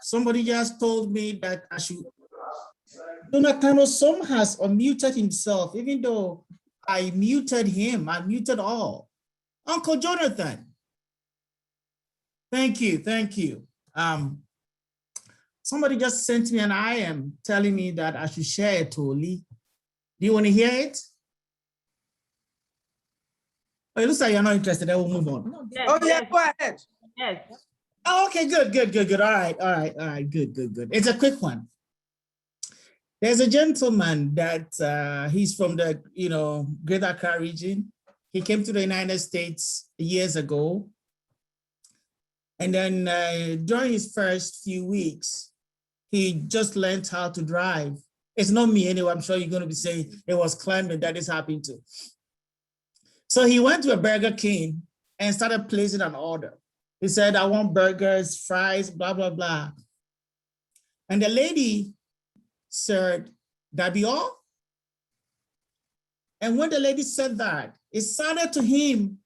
Somebody just told me that I should. Jonathan Osom has unmuted himself, even though I muted him. I muted all. Uncle Jonathan. Thank you, thank you. Somebody just sent me an IM telling me that I should share it to Oli. Do you want to hear it? Oh, it looks like you're not interested. I will move on. Yes, oh, yeah, go ahead. Yes. Oh, okay, good. All right, good. It's a quick one. There's a gentleman that he's from the Greater Accra region. He came to the United States years ago. And then during his first few weeks, he just learned how to drive. It's not me anyway. I'm sure you're going to be saying it was Clement that is happening to. So he went to a Burger King and started placing an order. He said, I want burgers, fries, blah, blah, blah. And the lady said, that be all? And when the lady said that, it sounded to him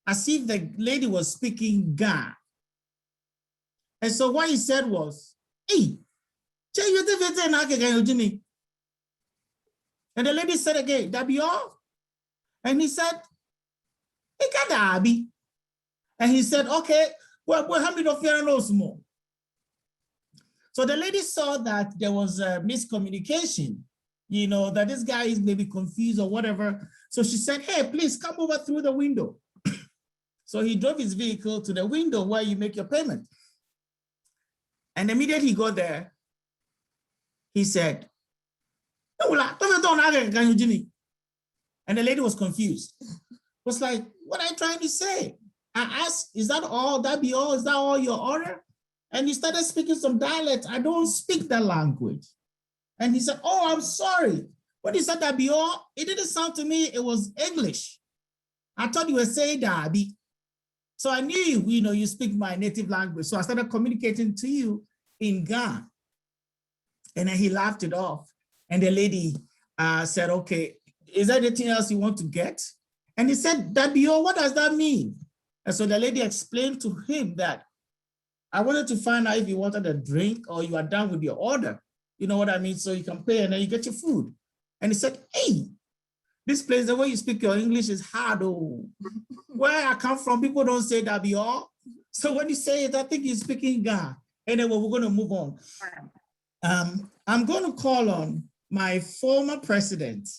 as if the lady was speaking Ga. And so what he said was, hey, and the lady said again, that be all? And he said, and he said, okay, well, how many of you knows more? So the lady saw that there was a miscommunication, that this guy is maybe confused or whatever. So she said, hey, please come over through the window. So he drove his vehicle to the window where you make your payment. And immediately he got there, he said, and the lady was confused. Was like, what are you trying to say? I asked, is that all? That be all? Is that all your order? And he started speaking some dialect. I don't speak that language. And he said, oh, I'm sorry. When he said that be all, it didn't sound to me, it was English. I thought you were saying Dabi. So I knew, you speak my native language. So I started communicating to you in Ga. And then he laughed it off. And the lady said, okay, is there anything else you want to get? And he said, Dabio, what does that mean? And so the lady explained to him that I wanted to find out if you wanted a drink or you are done with your order. You know what I mean? So you can pay and then you get your food. And he said, hey, this place, the way you speak your English is hard. Oh, where I come from, people don't say Dabio. So when you say it, I think you're speaking Ga. Anyway, we're going to move on. I'm going to call on my former president.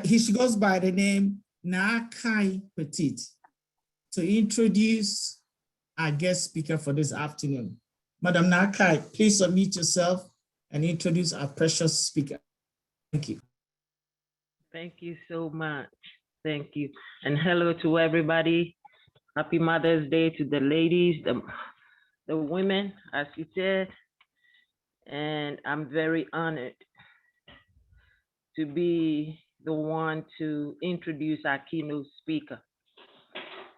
She goes by the name Nakai Petit to introduce our guest speaker for this afternoon. Madam Nakai, please unmute yourself and introduce our precious speaker. Thank you. Thank you so much. Thank you. And hello to everybody. Happy Mother's Day to the ladies, the women, as you said. And I'm very honored to be the one to introduce our keynote speaker.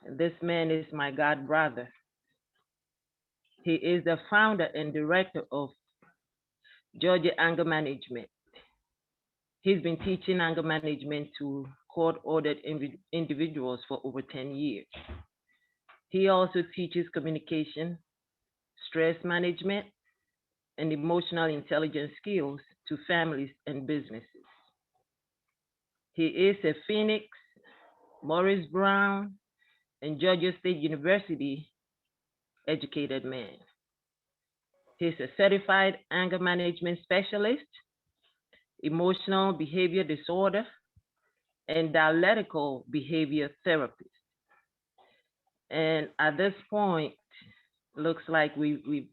And this man is my god brother. He is the founder and director of Georgia Anger Management. He's been teaching anger management to court-ordered individuals for over 10 years. He also teaches communication, stress management, and emotional intelligence skills to families and businesses. He is a Phoenix, Morris Brown, and Georgia State University educated man. He's a certified anger management specialist, emotional behavior disorder, and dialectical behavior therapist. And at this point, looks like we've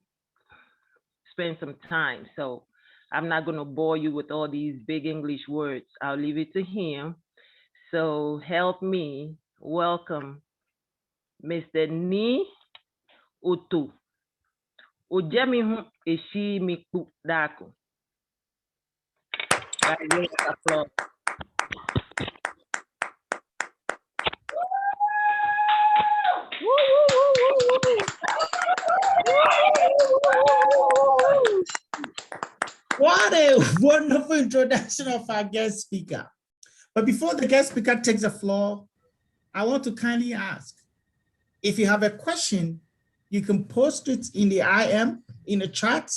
spent some time. So I'm not going to bore you with all these big English words. I'll leave it to him. So help me welcome Mr. Ni Utu. Ujemi eshi miku dako. Applause. What a wonderful introduction of our guest speaker. But before the guest speaker takes the floor, I want to kindly ask, if you have a question, you can post it in the IM, in the chat,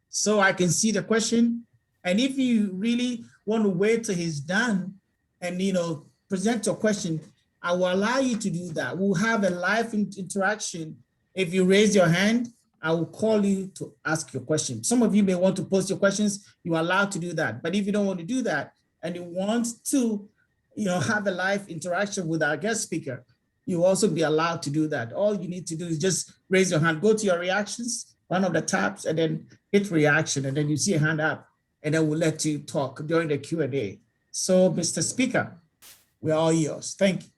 so I can see the question. And if you really want to wait till he's done and, present your question, I will allow you to do that. We'll have a live interaction. If you raise your hand, I will call you to ask your question. Some of you may want to post your questions. You are allowed to do that. But if you don't want to do that and you want to, have a live interaction with our guest speaker, you also be allowed to do that. All you need to do is just raise your hand, go to your reactions, one of the tabs, and then hit reaction, and then you see a hand up, and then we'll let you talk during the Q&A. So, Mr. Speaker, we're all yours. Thank you.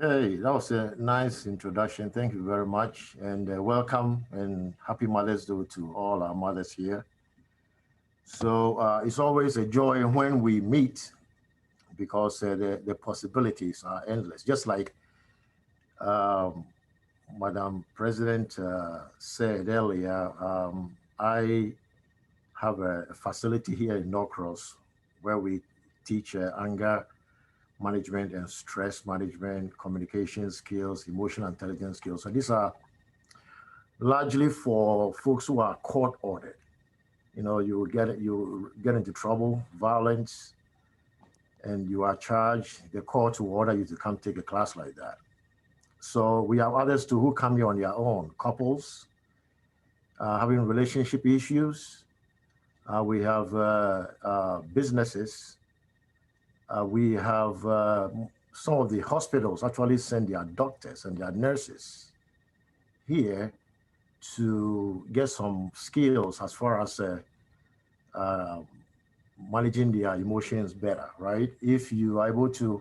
Okay, that was a nice introduction. Thank you very much, and welcome and happy Mother's Day to all our mothers here. So it's always a joy when we meet, because the possibilities are endless. Just like Madam President said earlier, I have a facility here in Norcross where we teach anger management and stress management, communication skills, emotional intelligence skills. So these are largely for folks who are court ordered. You get into trouble, violence, and you are charged. The court will order you to come take a class like that. So we have others too who come here on their own, couples having relationship issues. We have businesses. We have some of the hospitals actually send their doctors and their nurses here to get some skills as far as managing their emotions better, right? If you are able to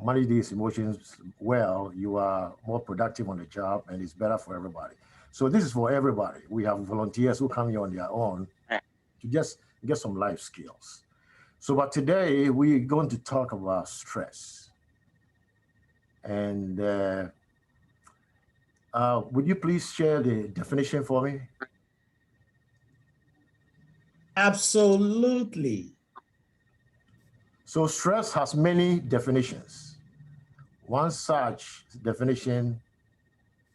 manage these emotions well, you are more productive on the job and it's better for everybody. So this is for everybody. We have volunteers who come here on their own to just get some life skills. So, but today we're going to talk about stress. And would you please share the definition for me? Absolutely. So stress has many definitions. One such definition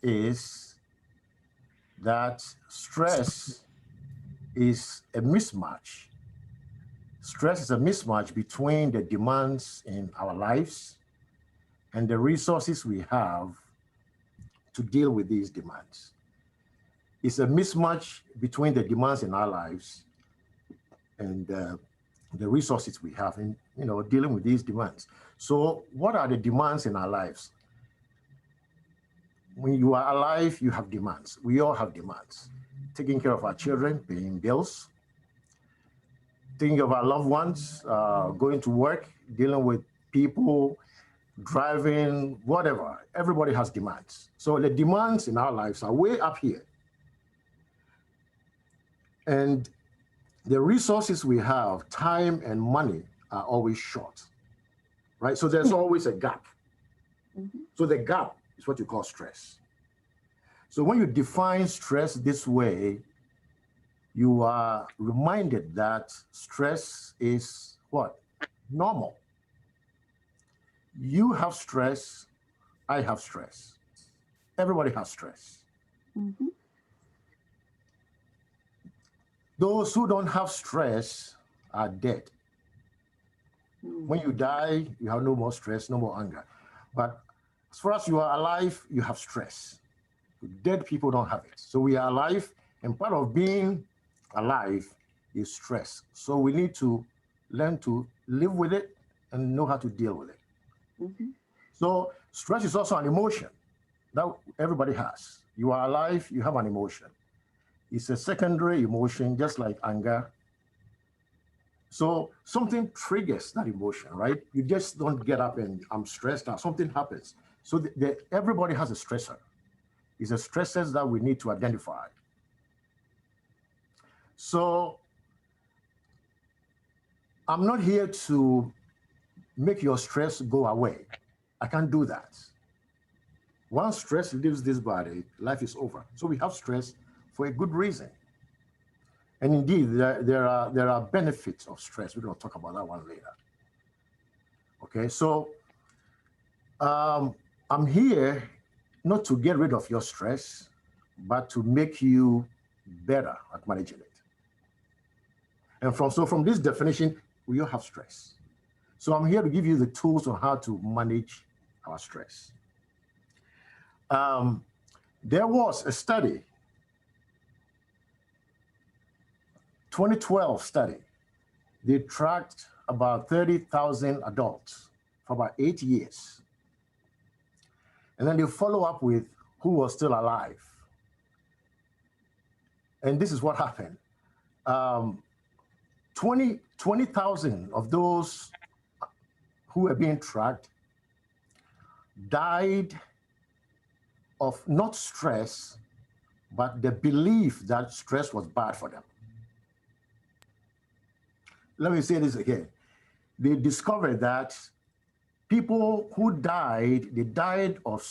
is that stress is a mismatch. Stress is a mismatch between the demands in our lives and the resources we have to deal with these demands. It's a mismatch between the demands in our lives and the resources we have in dealing with these demands. So what are the demands in our lives? When you are alive, you have demands. We all have demands. Taking care of our children, paying bills, thinking of our loved ones, going to work, dealing with people, driving, whatever. Everybody has demands. So the demands in our lives are way up here. And the resources we have, time and money, are always short, right? So there's always a gap. Mm-hmm. So the gap is what you call stress. So when you define stress this way, you are reminded that stress is what? Normal. You have stress, I have stress. Everybody has stress. Mm-hmm. Those who don't have stress are dead. Mm-hmm. When you die, you have no more stress, no more anger. But as far as you are alive, you have stress. Dead people don't have it. So we are alive, and part of being alive is stress. So we need to learn to live with it and know how to deal with it. Mm-hmm. So stress is also an emotion that everybody has. You are alive, you have an emotion. It's a secondary emotion, just like anger. So something triggers that emotion, right? You just don't get up and I'm stressed out. Something happens. So everybody has a stressor. It's the stressors that we need to identify. So I'm not here to make your stress go away. I can't do that. Once stress leaves this body, life is over. So we have stress for a good reason. And indeed, there are benefits of stress. We're going to talk about that one later. Okay, so I'm here not to get rid of your stress, but to make you better at managing it. And from this definition, we all have stress. So I'm here to give you the tools on how to manage our stress. There was a study, 2012 study. They tracked about 30,000 adults for about 8 years. And then they follow up with who was still alive. And this is what happened. 20,000 of those who were being tracked died of not stress, but the belief that stress was bad for them. Let me say this again. They discovered that people who died, they died of,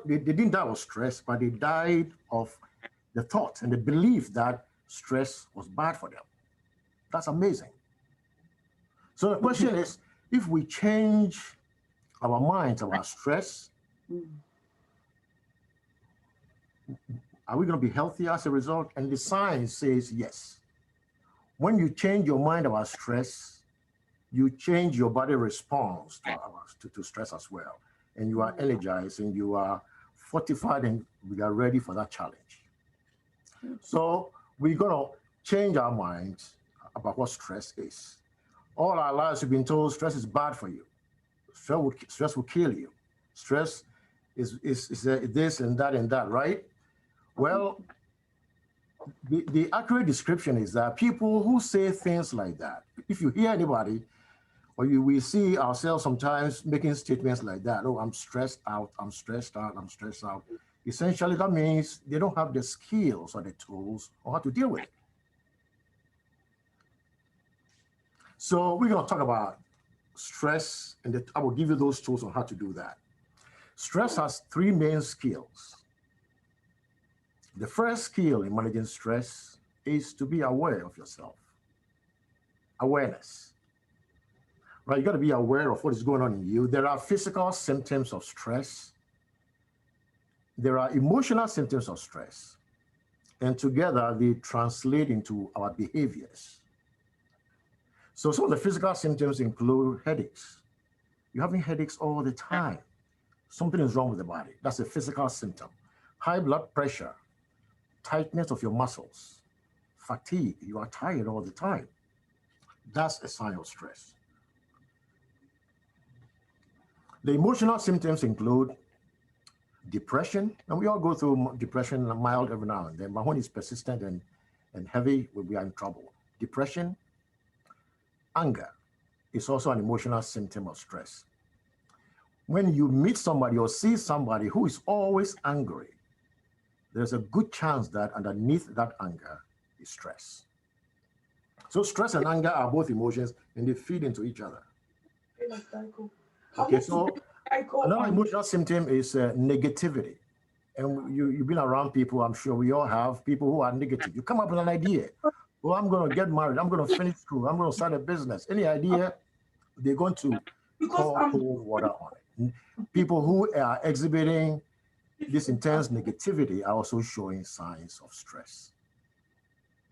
they didn't die of stress, but they died of the thought and the belief that stress was bad for them. That's amazing. So the question is, if we change our minds about stress, are we going to be healthier as a result? And the science says yes. When you change your mind about stress, you change your body response to stress as well. And you are energized and you are fortified and we are ready for that challenge. So we're going to change our minds about what stress is. All our lives we've been told stress is bad for you. Stress will kill you. Stress is this and that, right? Well, the accurate description is that people who say things like that, if you hear anybody, or we see ourselves sometimes making statements like that, oh, I'm stressed out, I'm stressed out, I'm stressed out. Essentially, that means they don't have the skills or the tools on how to deal with it. So we're going to talk about stress, and I will give you those tools on how to do that. Stress has three main skills. The first skill in managing stress is to be aware of yourself. Awareness. Right, you got to be aware of what is going on in you. There are physical symptoms of stress. There are emotional symptoms of stress. And together they translate into our behaviors. So some of the physical symptoms include headaches. You're having headaches all the time. Something is wrong with the body. That's a physical symptom. High blood pressure, tightness of your muscles, fatigue. You are tired all the time. That's a sign of stress. The emotional symptoms include depression, and we all go through depression, mild every now and then, but when it's persistent and heavy, we are in trouble. Depression, anger is also an emotional symptom of stress. When you meet somebody or see somebody who is always angry, there's a good chance that underneath that anger is stress. So stress and anger are both emotions and they feed into each other. Okay, so another emotional symptom is negativity. And you've been around people, I'm sure we all have, people who are negative. You come up with an idea. Well, I'm going to get married. I'm going to finish school. I'm going to start a business. Any idea, they're going to pour cold water on it. People who are exhibiting this intense negativity are also showing signs of stress.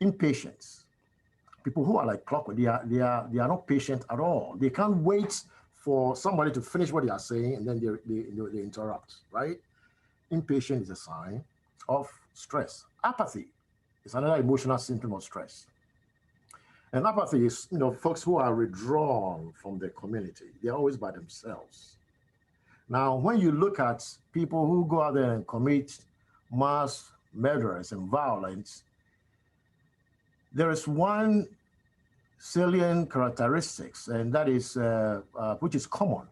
Impatience. People who are like clockwork, they are not patient at all. They can't wait for somebody to finish what they are saying and then they interrupt, right? Impatience is a sign of stress. Apathy is another emotional symptom of stress. And apathy is, folks who are withdrawn from the community. They're always by themselves. Now, when you look at people who go out there and commit mass murders and violence, there is one salient characteristics, and that is, which is common,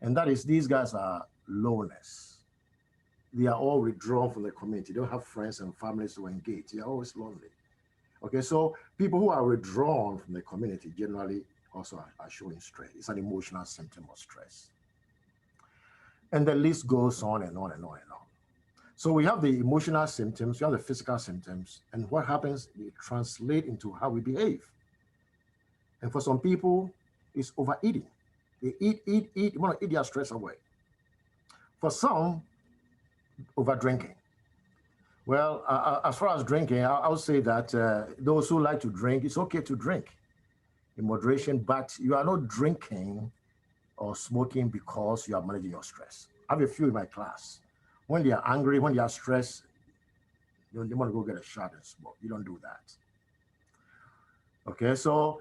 and that is these guys are loners. They are all withdrawn from the community. They don't have friends and families to engage. They are always lonely. Okay, so people who are withdrawn from the community generally also are showing stress. It's an emotional symptom of stress. And the list goes on and on and on and on. So we have the emotional symptoms, we have the physical symptoms, and what happens, they translate into how we behave. And for some people, it's overeating. They eat, you want to eat their stress away. For some, over drinking. Well, as far as drinking, I would say that those who like to drink, it's okay to drink in moderation, but you are not drinking or smoking because you are managing your stress. I have a few in my class. When they are angry, when they are stressed, they want to go get a shot and smoke. You don't do that. Okay, so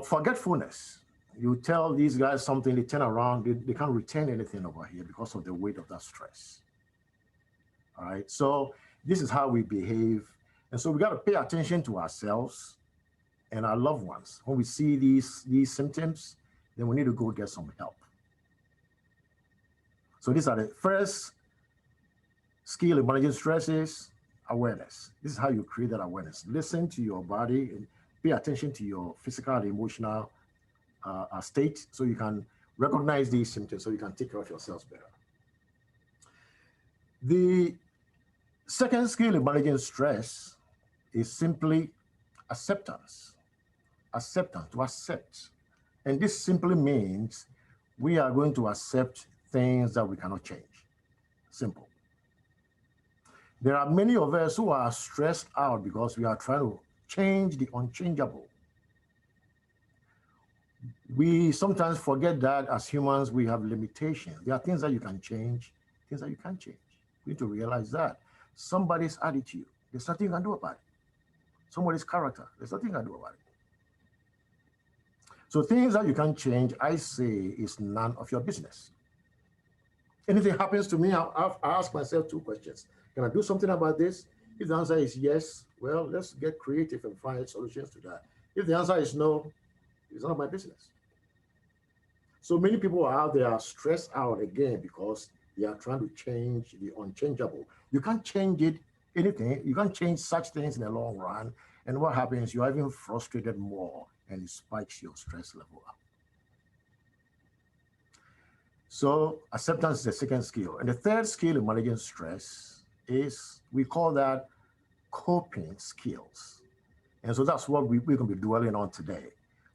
forgetfulness. You tell these guys something, they turn around, they can't retain anything over here because of the weight of that stress. All right, so this is how we behave. And so we got to pay attention to ourselves and our loved ones. When we see these symptoms, then we need to go get some help. So these are the first skill in managing stress is awareness. This is how you create that awareness. Listen to your body and pay attention to your physical and emotional state so you can recognize these symptoms so you can take care of yourselves better. The second skill in managing stress is simply acceptance. Acceptance, to accept. And this simply means we are going to accept things that we cannot change. Simple. There are many of us who are stressed out because we are trying to change the unchangeable. We sometimes forget that as humans, we have limitations. There are things that you can change, things that you can't change. We need to realize that. Somebody's attitude, there's nothing you can do about it. Somebody's character, there's nothing you can do about it. So things that you can change, I say, is none of your business. Anything happens to me, I ask myself two questions. Can I do something about this? If the answer is yes, well, let's get creative and find solutions to that. If the answer is no, it's none of my business. So many people are out there stressed out again because they are trying to change the unchangeable. You can't change it, anything. You can't change such things in the long run. And what happens, you're even frustrated more and it spikes your stress level up. So acceptance is the second skill. And the third skill in managing stress is, we call that coping skills. And so that's what we're going to be dwelling on today.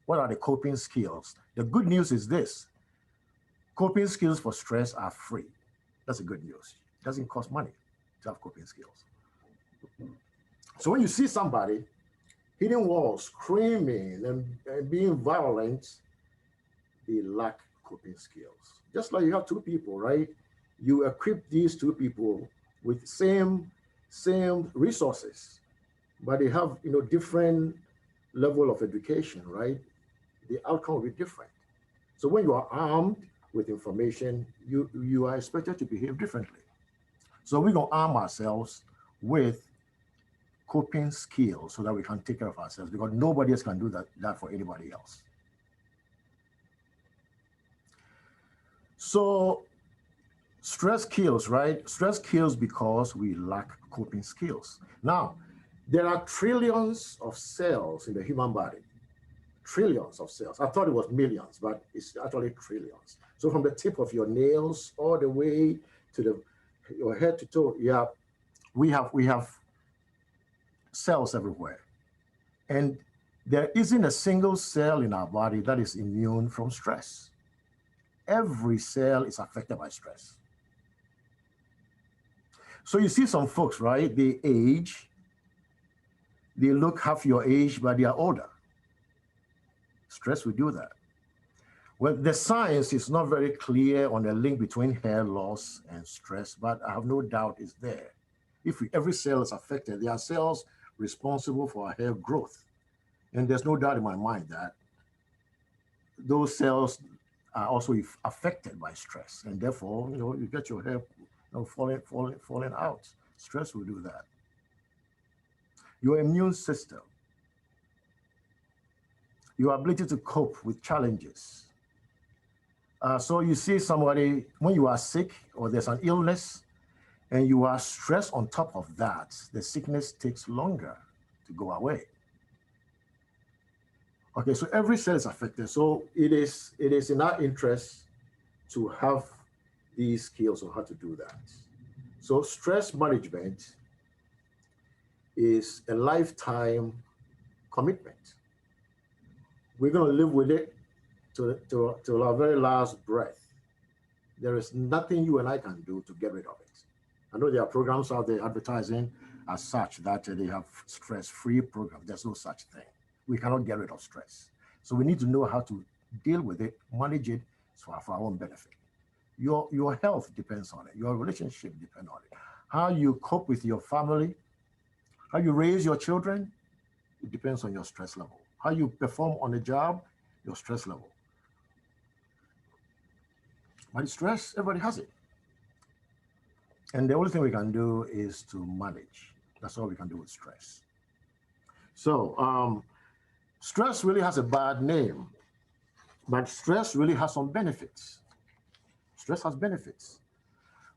What are the coping skills? The good news is this: coping skills for stress are free. That's the good news. It doesn't cost money to have coping skills. So when you see somebody hitting walls, screaming, and being violent, they lack coping skills. Just like you have two people, right? You equip these two people with same resources, but they have different level of education, right? The outcome will be different. So when you are armed with information, you are expected to behave differently. So we're gonna arm ourselves with coping skills so that we can take care of ourselves, because nobody else can do that for anybody else. So stress kills, right? Stress kills because we lack coping skills. Now, there are trillions of cells in the human body. Trillions of cells. I thought it was millions, but it's actually trillions. So from the tip of your nails all the way to your head to toe, yeah, we have cells everywhere. And there isn't a single cell in our body that is immune from stress. Every cell is affected by stress. So you see some folks, right? They age, they look half your age, but they are older. Stress will do that. Well, the science is not very clear on the link between hair loss and stress, but I have no doubt it's there. If every cell is affected, there are cells responsible for our hair growth. And there's no doubt in my mind that those cells are also affected by stress. And therefore, you get your hair falling out. Stress will do that. Your immune system, your ability to cope with challenges. So you see somebody, when you are sick or there's an illness and you are stressed on top of that, the sickness takes longer to go away. Okay, so every cell is affected. So it is in our interest to have these skills on how to do that. So stress management is a lifetime commitment. We're going to live with it till our very last breath. There is nothing you and I can do to get rid of it. I know there are programs out there advertising as such that they have stress-free programs. There's no such thing. We cannot get rid of stress. So we need to know how to deal with it, manage it for our own benefit. Your health depends on it. Your relationship depends on it. How you cope with your family, how you raise your children, it depends on your stress level. How you perform on the job, your stress level. But stress, everybody has it. And the only thing we can do is to manage. That's all we can do with stress. So stress really has a bad name, but stress really has some benefits. Stress has benefits.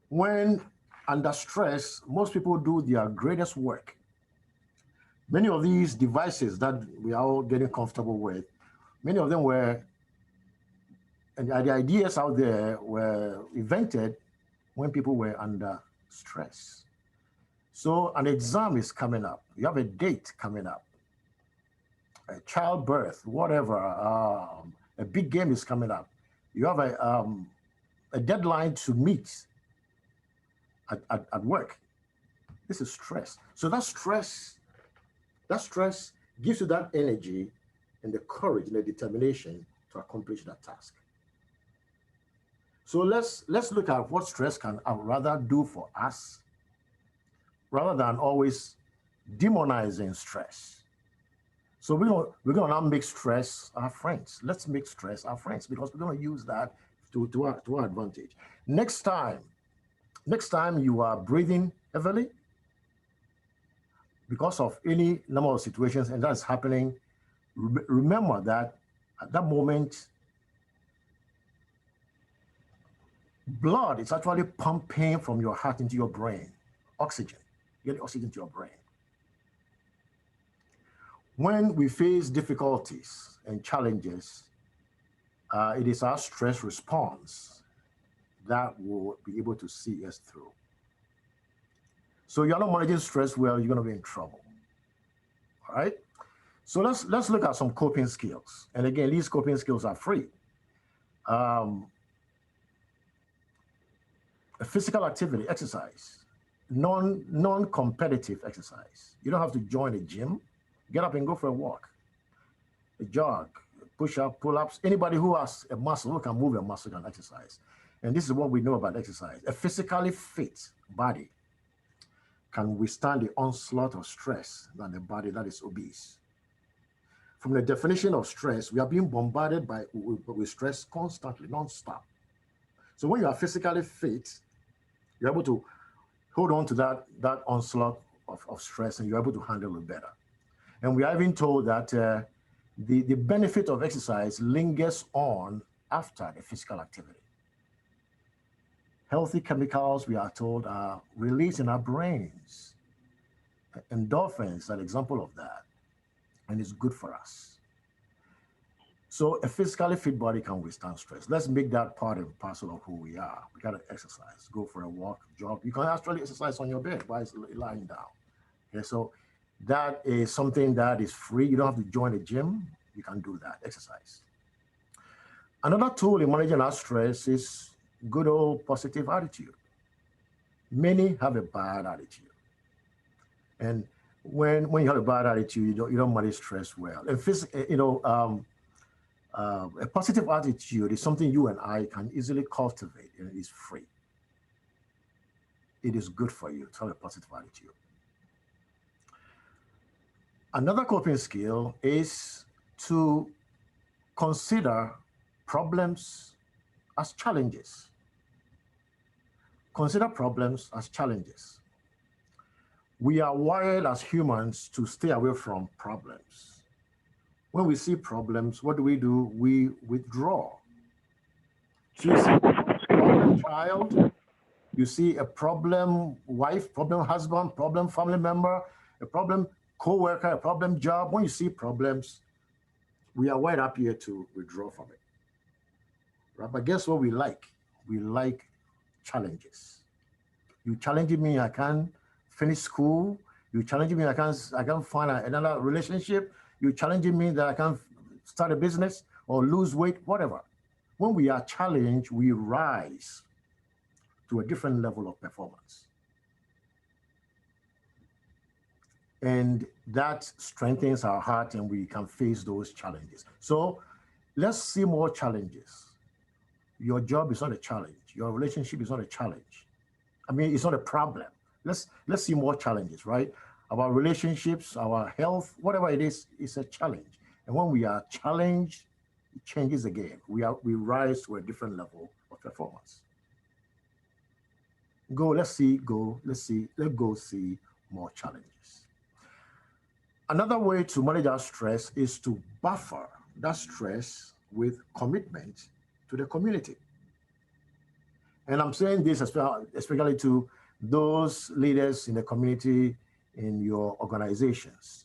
When under stress, most people do their greatest work. Many of these devices that we are all getting comfortable with, many of them were, and the ideas out there were invented when people were under stress. So an exam is coming up. You have a date coming up, a childbirth, whatever. A big game is coming up. You have a deadline to meet at work. This is stress. So that stress gives you that energy and the courage and the determination to accomplish that task. So let's look at what stress can rather do for us, rather than always demonizing stress. So we're gonna now make stress our friends. Let's make stress our friends, because we're gonna use that to our advantage. Next time you are breathing heavily because of any number of situations and that's happening, remember that at that moment, blood is actually pumping from your heart into your brain, oxygen. You get oxygen to your brain. When we face difficulties and challenges, it is our stress response that will be able to see us through. So you're not managing stress well, you're going to be in trouble. All right? So let's look at some coping skills. And again, these coping skills are free. A physical activity, exercise, non-competitive exercise. You don't have to join a gym. Get up and go for a walk, a jog, push-up, pull-ups. Anybody who has a muscle, who can move a muscle, can exercise. And this is what we know about exercise. A physically fit body can withstand the onslaught of stress than a body that is obese. From the definition of stress, we are being bombarded with stress constantly, non-stop. So when you are physically fit, you're able to hold on to that onslaught of stress, and you're able to handle it better. And we are even told that the benefit of exercise lingers on after the physical activity. Healthy chemicals, we are told, are released in our brains. Endorphins are an example of that, and it's good for us. So a physically fit body can withstand stress. Let's make that part and parcel of who we are. We gotta exercise, go for a walk, jog. You can actually exercise on your bed by lying down. Okay, so that is something that is free. You don't have to join a gym. You can do that, exercise. Another tool in managing our stress is good old positive attitude. Many have a bad attitude. And when you have a bad attitude, you don't manage stress well. And a positive attitude is something you and I can easily cultivate, and it is free. It is good for you to have a positive attitude. Another coping skill is to consider problems as challenges. Consider problems as challenges. We are wired as humans to stay away from problems. When we see problems, what do? We withdraw. So you see a problem child, you see a problem wife, problem husband, problem family member, a problem co-worker, a problem job. When you see problems, we are wired up here to withdraw from it. Right? But guess what we like? We like challenges. You challenging me, I can't finish school. You challenging me, I can't find another relationship. You challenging me that I can't start a business or lose weight, whatever. When we are challenged, we rise to a different level of performance. And that strengthens our heart and we can face those challenges. So let's see more challenges. Your job is not a challenge. Your relationship is not a challenge. I mean, it's not a problem. Let's see more challenges, right? Our relationships, our health, whatever it is a challenge. And when we are challenged, it changes the game. We rise to a different level of performance. Let's go see more challenges. Another way to manage our stress is to buffer that stress with commitment to the community. And I'm saying this especially to those leaders in the community, in your organizations.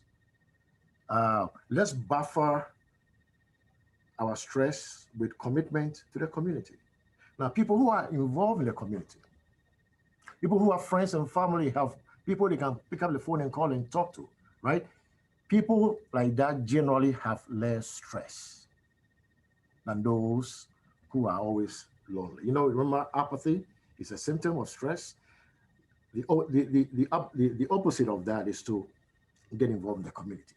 Let's buffer our stress with commitment to the community. Now, people who are involved in the community, people who are friends and family, have people they can pick up the phone and call and talk to, right? People like that generally have less stress than those who are always lonely. You know, remember, apathy is a symptom of stress. The opposite of that is to get involved in the community.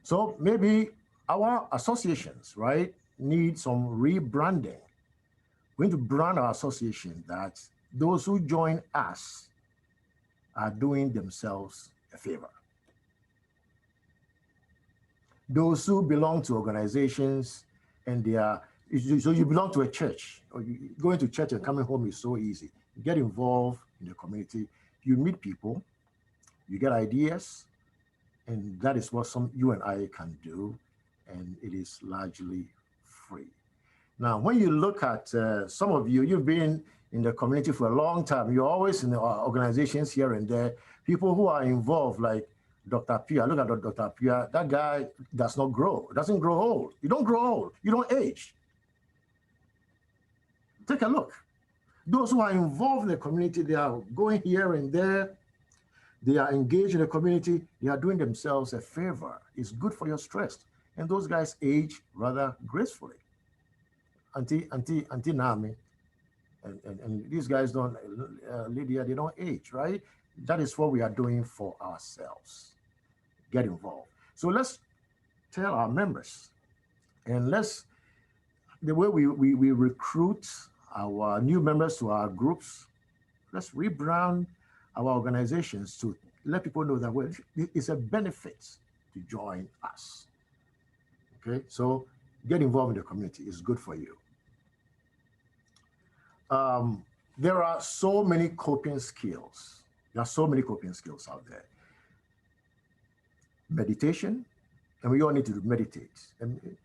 So maybe our associations, right, need some rebranding. We need to brand our association that those who join us are doing themselves a favor. Those who belong to organizations and so you belong to a church, or going to church and coming home is so easy. You get involved in the community, you meet people, you get ideas, and that is what you and I can do, and it is largely free. Now, when you look at some of you've been in the community for a long time, you're always in the organizations here and there, people who are involved, like Dr. Kpee. I look at Dr. Kpee, that guy doesn't grow old. You don't grow old, you don't age. Take a look. Those who are involved in the community, they are going here and there, they are engaged in the community, they are doing themselves a favor. It's good for your stress. And those guys age rather gracefully. Auntie Nami, and these guys don't, Lydia, they don't age, right? That is what we are doing for ourselves. Get involved. So let's tell our members, and the way we recruit our new members to our groups, let's rebrand our organizations to let people know that it's a benefit to join us. Okay, so get involved in the community. It's good for you. There are so many coping skills. There are so many coping skills out there. Meditation, and we all need to meditate. And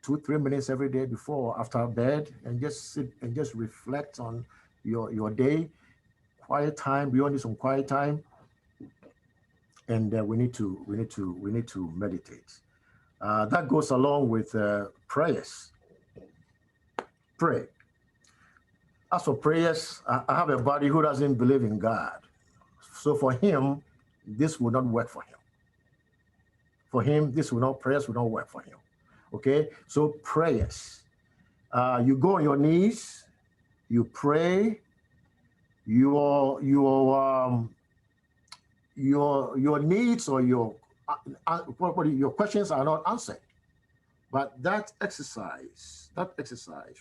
2-3 minutes every day before or after bed, and just sit and just reflect on your day. Quiet time. We all need some quiet time, and we need to meditate. That goes along with prayers. Pray. As for prayers, I have a buddy who doesn't believe in God, so for him, this will not work for him. For him, prayers will not work for him. Okay, so prayers. You go on your knees, you pray. Your needs or your questions are not answered, but that exercise,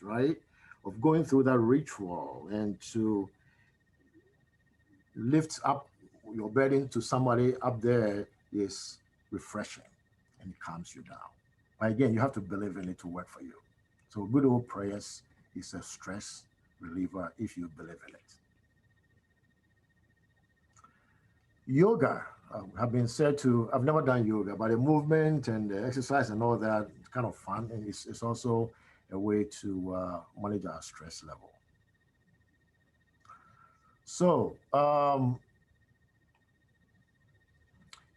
right, of going through that ritual and to lift up your burden to somebody up there is refreshing and it calms you down. But again, you have to believe in it to work for you. So good old prayers is a stress reliever if you believe in it. Yoga have been said to, I've never done yoga, but the movement and the exercise and all that, it's kind of fun. And it's also a way to manage our stress level. So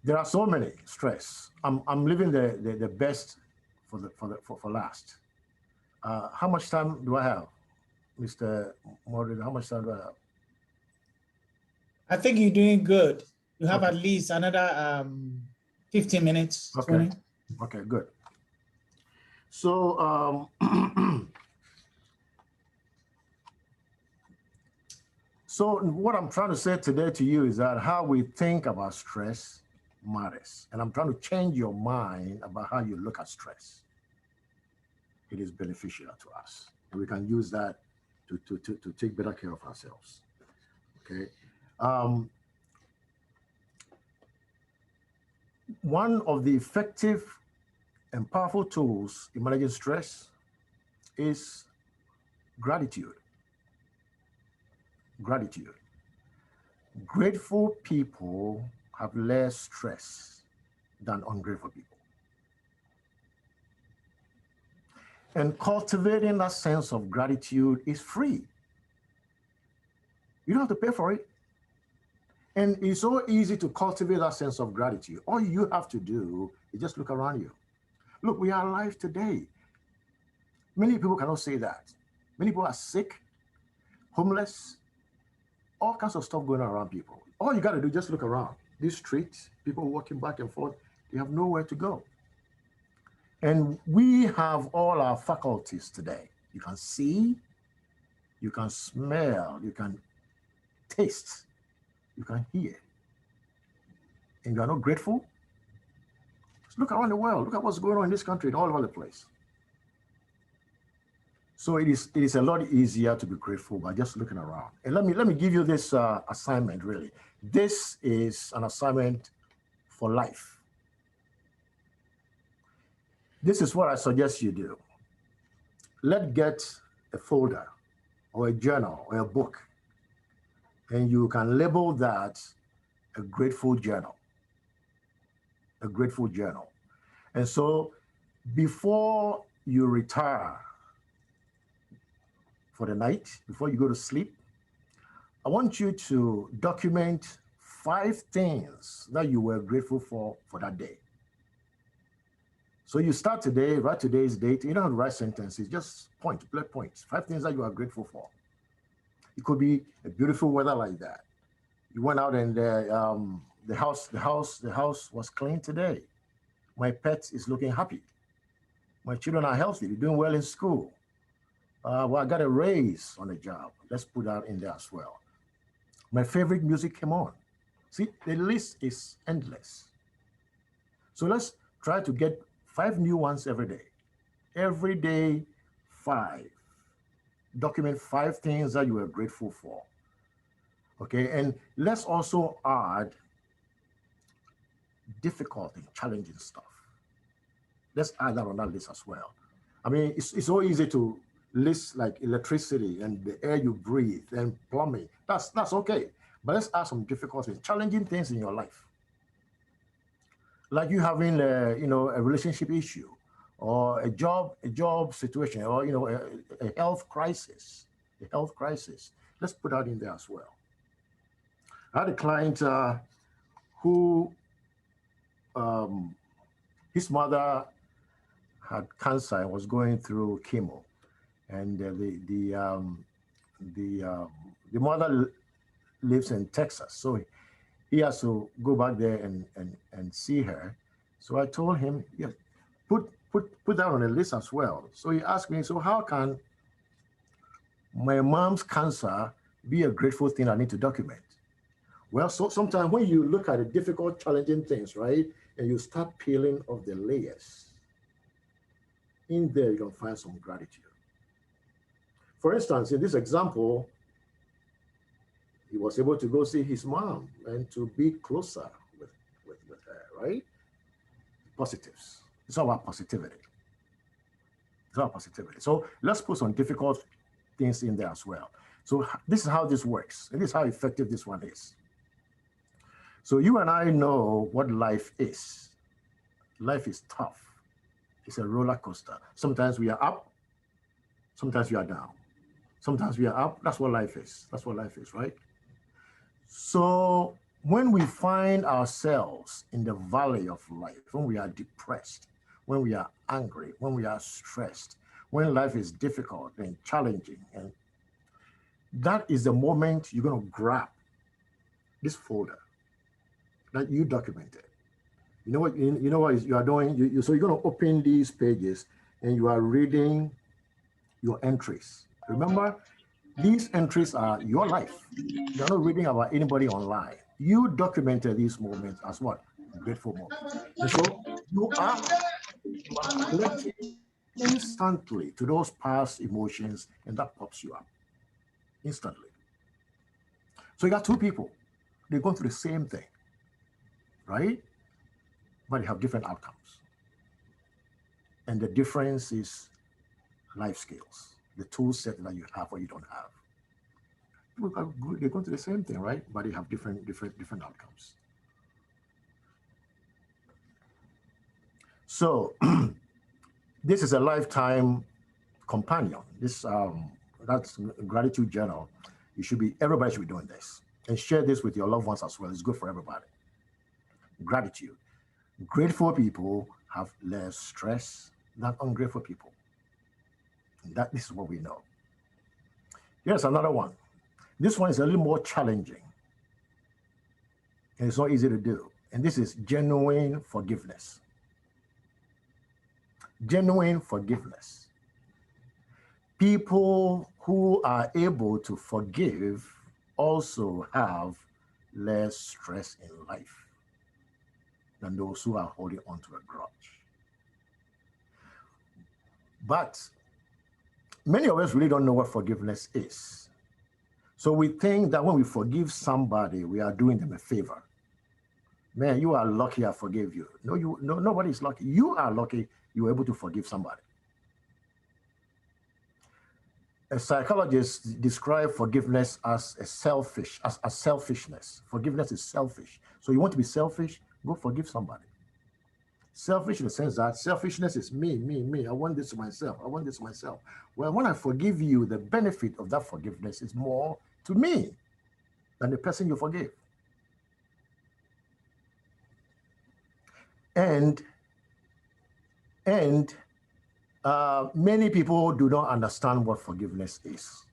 there are so many stress. I'm leaving the best for last. How much time do I have, Mr. Moderator? How much time do I have? I think you're doing good. You have at least another 15 minutes, 20. Okay, good. So, so what I'm trying to say today to you is that how we think about stress matters. And I'm trying to change your mind about how you look at stress. It is beneficial to us. And we can use that to take better care of ourselves. Okay. One of the effective and powerful tools in managing stress is gratitude. Gratitude. Grateful people have less stress than ungrateful people. And cultivating that sense of gratitude is free. You don't have to pay for it. And it's so easy to cultivate that sense of gratitude. All you have to do is just look around you. Look, we are alive today. Many people cannot say that. Many people are sick, homeless, all kinds of stuff going on around people. All you got to do is just look around. These streets, people walking back and forth, they have nowhere to go. And we have all our faculties today. You can see, you can smell, you can taste, you can hear. And you are not grateful? Just look around the world. Look at what's going on in this country and all over the place. So it is a lot easier to be grateful by just looking around. And let me give you this assignment, really. This is an assignment for life. This is what I suggest you do. Let's get a folder or a journal or a book, and you can label that a grateful journal. A grateful journal. And so before you retire for the night, before you go to sleep, I want you to document 5 things that you were grateful for that day. So you start today, write today's date. You don't have to write sentences, just bullet points. 5 things that you are grateful for. It could be a beautiful weather like that. You went out and the house was clean today. My pet is looking happy. My children are healthy. They're doing well in school. Well, I got a raise on the job. Let's put that in there as well. My favorite music came on. See, the list is endless. So let's try to get 5 new ones every day. Every day, 5. Document 5 things that you are grateful for. Okay, and let's also add difficult and challenging stuff. Let's add that on that list as well. I mean, it's so easy to list like electricity and the air you breathe and plumbing. That's okay. But let's add some difficult things, challenging things in your life. Like you having a relationship issue, or a job situation, or a health crisis. Let's put that in there as well. I had a client who his mother had cancer and was going through chemo, and the mother lives in Texas, so he has to go back there and see her. So I told him, yeah, put that on the list as well. So he asked me, so how can my mom's cancer be a grateful thing I need to document? Well, so sometimes when you look at the difficult, challenging things, right, and you start peeling off the layers, in there you can find some gratitude. For instance, in this example, he was able to go see his mom and to be closer with her, right? Positives. It's all about positivity. It's all about positivity. So let's put some difficult things in there as well. So this is how this works, and this is how effective this one is. So you and I know what life is. Life is tough. It's a roller coaster. Sometimes we are up, sometimes we are down. Sometimes we are up. That's what life is. That's what life is, right? So when we find ourselves in the valley of life, when we are depressed, when we are angry, when we are stressed, when life is difficult and challenging, and that is the moment you're going to grab this folder that you documented. You know what you are doing? So you're going to open these pages and you are reading your entries. Remember, these entries are your life. You're not reading about anybody online. You documented these moments as what? grateful moment. And so you are collecting instantly to those past emotions, and that pops you up instantly. So you got two people, they're going through the same thing, right? But they have different outcomes. And the difference is life skills, the tool set that you have or you don't have. They're going through the same thing, right? But they have different outcomes. So this is a lifetime companion. This that's gratitude journal. Everybody should be doing this and share this with your loved ones as well. It's good for everybody. Gratitude. Grateful people have less stress than ungrateful people. This is what we know. Here's another one. This one is a little more challenging. And it's not easy to do. And this is genuine forgiveness. Genuine forgiveness. People who are able to forgive also have less stress in life than those who are holding on to a grudge. But many of us really don't know what forgiveness is. So we think that when we forgive somebody, we are doing them a favor. Man, you are lucky I forgave you. No, nobody's lucky. You are lucky you were able to forgive somebody. A psychologist described forgiveness as selfishness. Forgiveness is selfish. So you want to be selfish, go forgive somebody. Selfish in the sense that selfishness is me. I want this to myself. I want this to myself. Well, when I forgive you, the benefit of that forgiveness is more to me than the person you forgive. And many people do not understand what forgiveness is.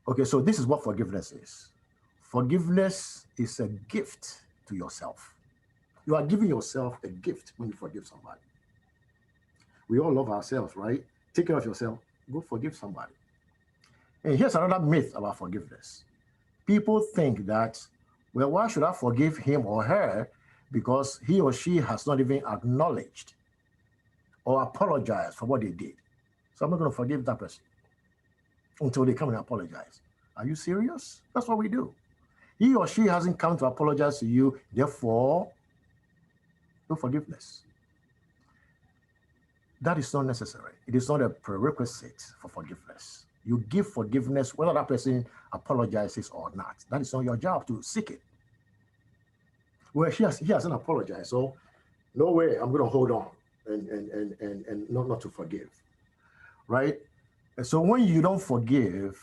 Okay, so this is what forgiveness is. Forgiveness is a gift to yourself. You are giving yourself a gift when you forgive somebody. We all love ourselves, right? Take care of yourself, go forgive somebody. And here's another myth about forgiveness. People think that, well, why should I forgive him or her? Because he or she has not even acknowledged or apologized for what they did. So I'm not going to forgive that person until they come and apologize. Are you serious? That's what we do. He or she hasn't come to apologize to you, therefore, no forgiveness. That is not necessary. It is not a prerequisite for forgiveness. You give forgiveness whether that person apologizes or not. That is not your job to seek it. Well, he hasn't apologized, so no way I'm going to hold on and not to forgive, right? And so when you don't forgive,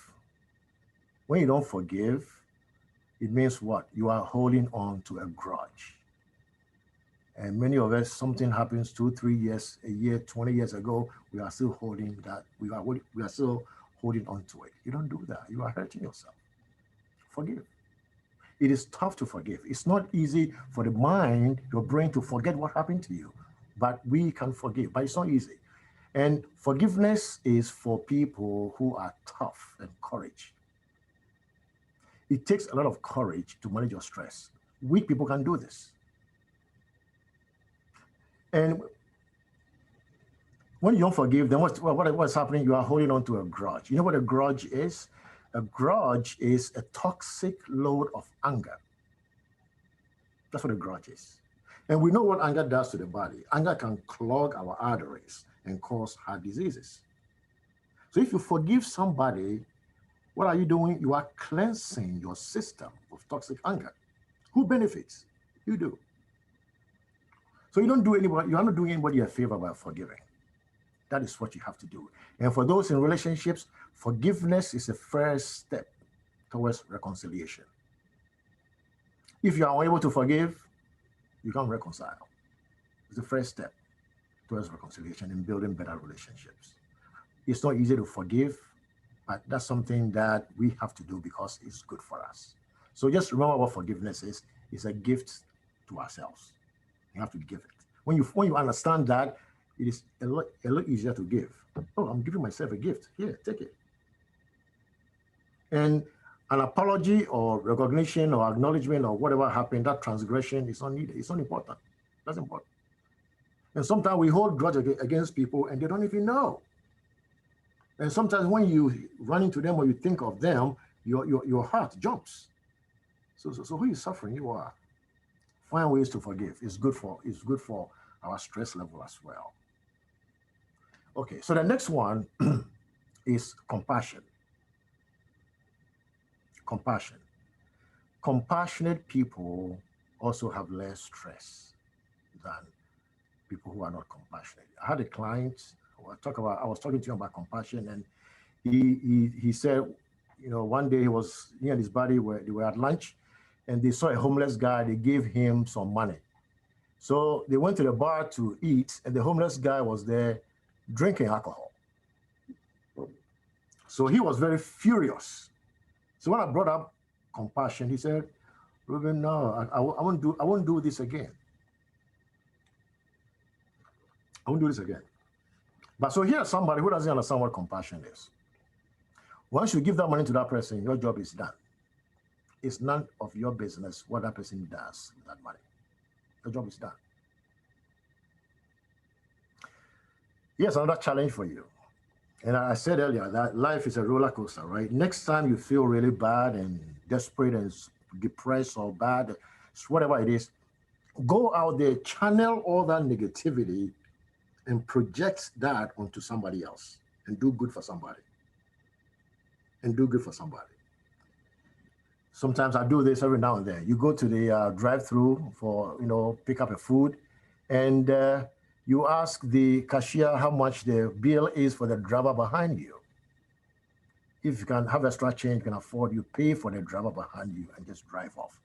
it means what? You are holding on to a grudge. And many of us, something happens 2, 3 years, a year, 20 years ago, we are still holding that. We are still holding on to it. You don't do that. You are hurting yourself. Forgive. It is tough to forgive. It's not easy for the mind, your brain, to forget what happened to you. But we can forgive, but it's not easy. And forgiveness is for people who are tough and courage. It takes a lot of courage to manage your stress. Weak people can do this. And when you don't forgive, then what's happening? You are holding on to a grudge. You know what a grudge is? A grudge is a toxic load of anger. That's what a grudge is. And we know what anger does to the body. Anger can clog our arteries and cause heart diseases. So if you forgive somebody, what are you doing? You are cleansing your system of toxic anger. Who benefits? You do. So you are not doing anybody a favor by forgiving. That is what you have to do. And for those in relationships, forgiveness is the first step towards reconciliation. If you are unable to forgive, you can't reconcile. It's the first step towards reconciliation and building better relationships. It's not easy to forgive, but that's something that we have to do because it's good for us. So just remember what forgiveness is. It's a gift to ourselves. You have to give it. When you understand that, it is a lot easier to give. Oh, I'm giving myself a gift. Here, take it. And An apology or recognition or acknowledgement or whatever happened, that transgression is not needed. It's not important. That's important. And sometimes we hold grudge against people and they don't even know. And sometimes when you run into them or you think of them, your heart jumps. So who is suffering? You are. Find ways to forgive. It's good for our stress level as well. Okay, so the next one is compassion. Compassion. Compassionate people also have less stress than people who are not compassionate. I had a client. I was talking to him about compassion, and he said, one day he and his buddy they were at lunch, and they saw a homeless guy. They gave him some money, so they went to the bar to eat, and the homeless guy was there drinking alcohol. So he was very furious. So when I brought up compassion, he said, "Ruben, no, I won't do this again. I won't do this again." But so here's somebody who doesn't understand what compassion is. Once you give that money to that person, your job is done. It's none of your business what that person does with that money. Your job is done. Here's another challenge for you. And I said earlier that life is a roller coaster, right? Next time you feel really bad and desperate and depressed or bad, whatever it is, go out there, channel all that negativity and project that onto somebody else and do good for somebody. And do good for somebody. Sometimes I do this every now and then. You go to the drive-through for, pick up a food, and you ask the cashier how much the bill is for the driver behind you. If you can have extra change, you can afford, you pay for the driver behind you and just drive off.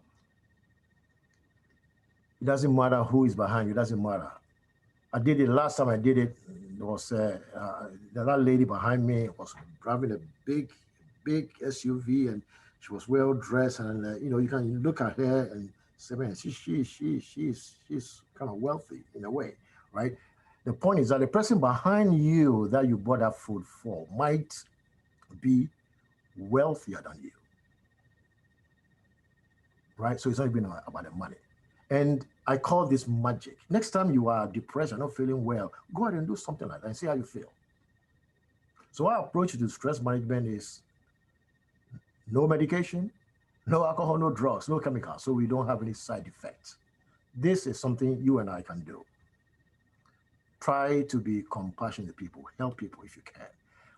It doesn't matter who is behind you, it doesn't matter. I did it last time I did it. There was that lady behind me was driving a big SUV, and she was well dressed, and you can look at her and say, man, she's kind of wealthy in a way, right? The point is that the person behind you that you bought that food for might be wealthier than you, right? So it's not even about the money. And I call this magic. Next time you are depressed and not feeling well, go ahead and do something like that and see how you feel. So our approach to stress management is no medication, no alcohol, no drugs, no chemicals, so we don't have any side effects. This is something you and I can do. Try to be compassionate to people, help people if you can.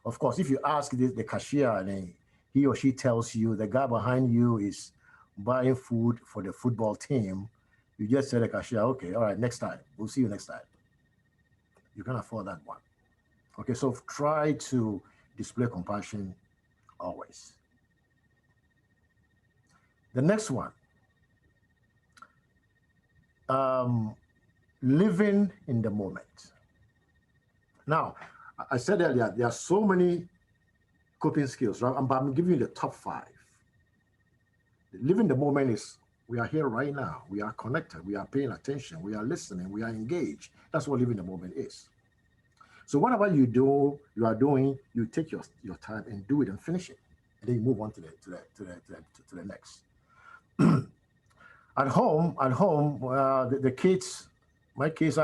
Of course, if you ask the cashier and he or she tells you the guy behind you is buying food for the football team, you just say to the cashier, okay, all right, next time. We'll see you next time. You can afford that one. Okay, so try to display compassion always. The next one, living in the moment. Now, I said earlier, there are so many coping skills, right? But I'm giving you the top 5. Living the moment is, we are here right now. We are connected. We are paying attention. We are listening. We are engaged. That's what living the moment is. So whatever you are doing, you take your time and do it and finish it. And then you move on to the next. At home, the kids, my kids,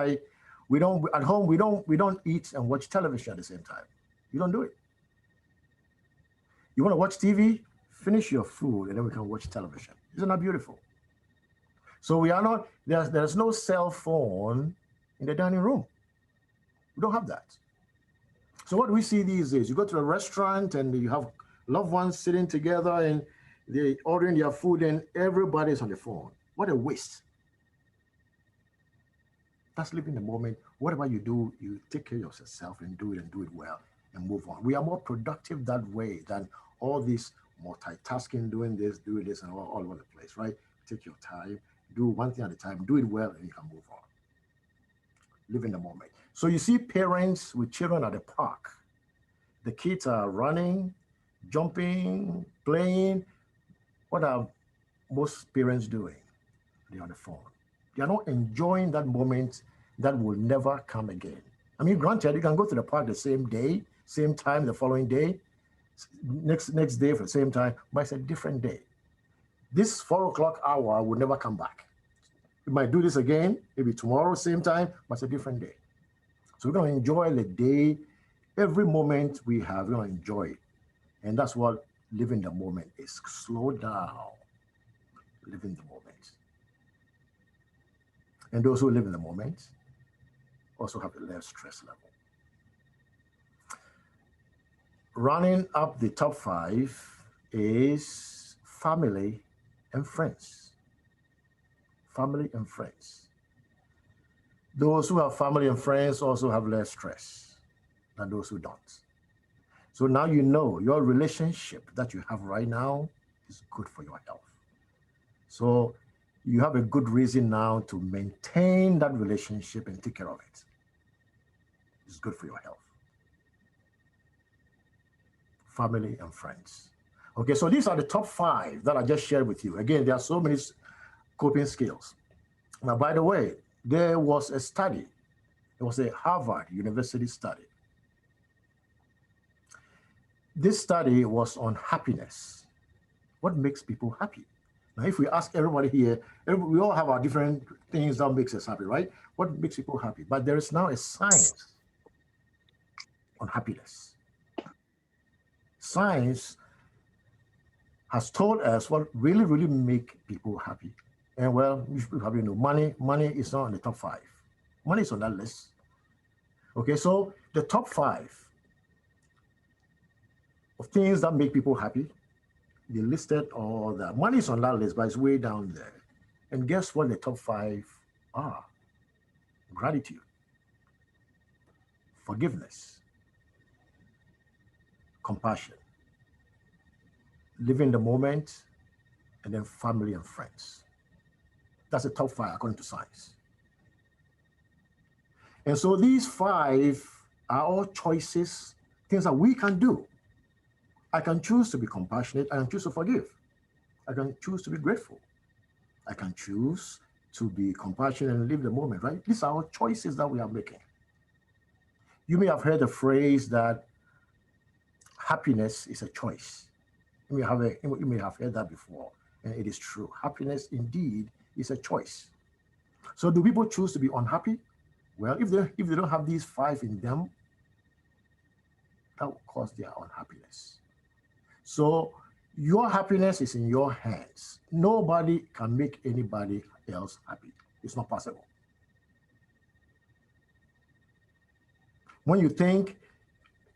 we don't eat and watch television at the same time. You don't do it. You want to watch TV? Finish your food and then we can watch television. Isn't that beautiful? So we are not, there's no cell phone in the dining room. We don't have that. So what we see these days, you go to a restaurant and you have loved ones sitting together and they're ordering their food and everybody's on the phone. What a waste. That's living the moment. Whatever you do, you take care of yourself and do it well and move on. We are more productive that way than all this multitasking, doing this and all over the place, right? Take your time, do one thing at a time, do it well, and you can move on. Live in the moment. So you see parents with children at the park. The kids are running, jumping, playing. What are most parents doing? They're on the phone. They are not enjoying that moment that will never come again. I mean, granted, you can go to the park the same day, same time the following day, next day for the same time, but it's a different day. This 4 o'clock hour will never come back. We might do this again, maybe tomorrow, same time, but it's a different day. So we're going to enjoy the day. Every moment we have, we're going to enjoy it. And that's what living the moment is. Slow down, live in the moment. And those who live in the moment also have a less stress level. Running up the top 5 is family and friends. Family and friends. Those who have family and friends also have less stress than those who don't. So now you know your relationship that you have right now is good for your health. So you have a good reason now to maintain that relationship and take care of it. It's good for your health. Family and friends. Okay, so these are the top 5 that I just shared with you. Again, there are so many coping skills. Now, by the way, there was a study. It was a Harvard University study. This study was on happiness. What makes people happy? Now, if we ask everybody here, we all have our different things that makes us happy, right? What makes people happy? But there is now a science on happiness. Science has told us what really, really make people happy. And well, you should probably know money is not on the top 5. Money is on that list. Okay, so the top 5 of things that make people happy, they listed all that. Money is on that list, but it's way down there. And guess what the top 5 are? Gratitude, forgiveness, compassion, living the moment, and then family and friends. That's the top 5 according to science. And so these 5 are all choices, things that we can do. I can choose to be compassionate. I can choose to forgive. I can choose to be grateful. I can choose to be compassionate and live the moment, right? These are all choices that we are making. You may have heard the phrase that happiness is a choice. You may have heard that before, and it is true. Happiness indeed is a choice. So do people choose to be unhappy? Well, if they don't have these 5 in them, that will cause their unhappiness. So your happiness is in your hands. Nobody can make anybody else happy. It's not possible. When you think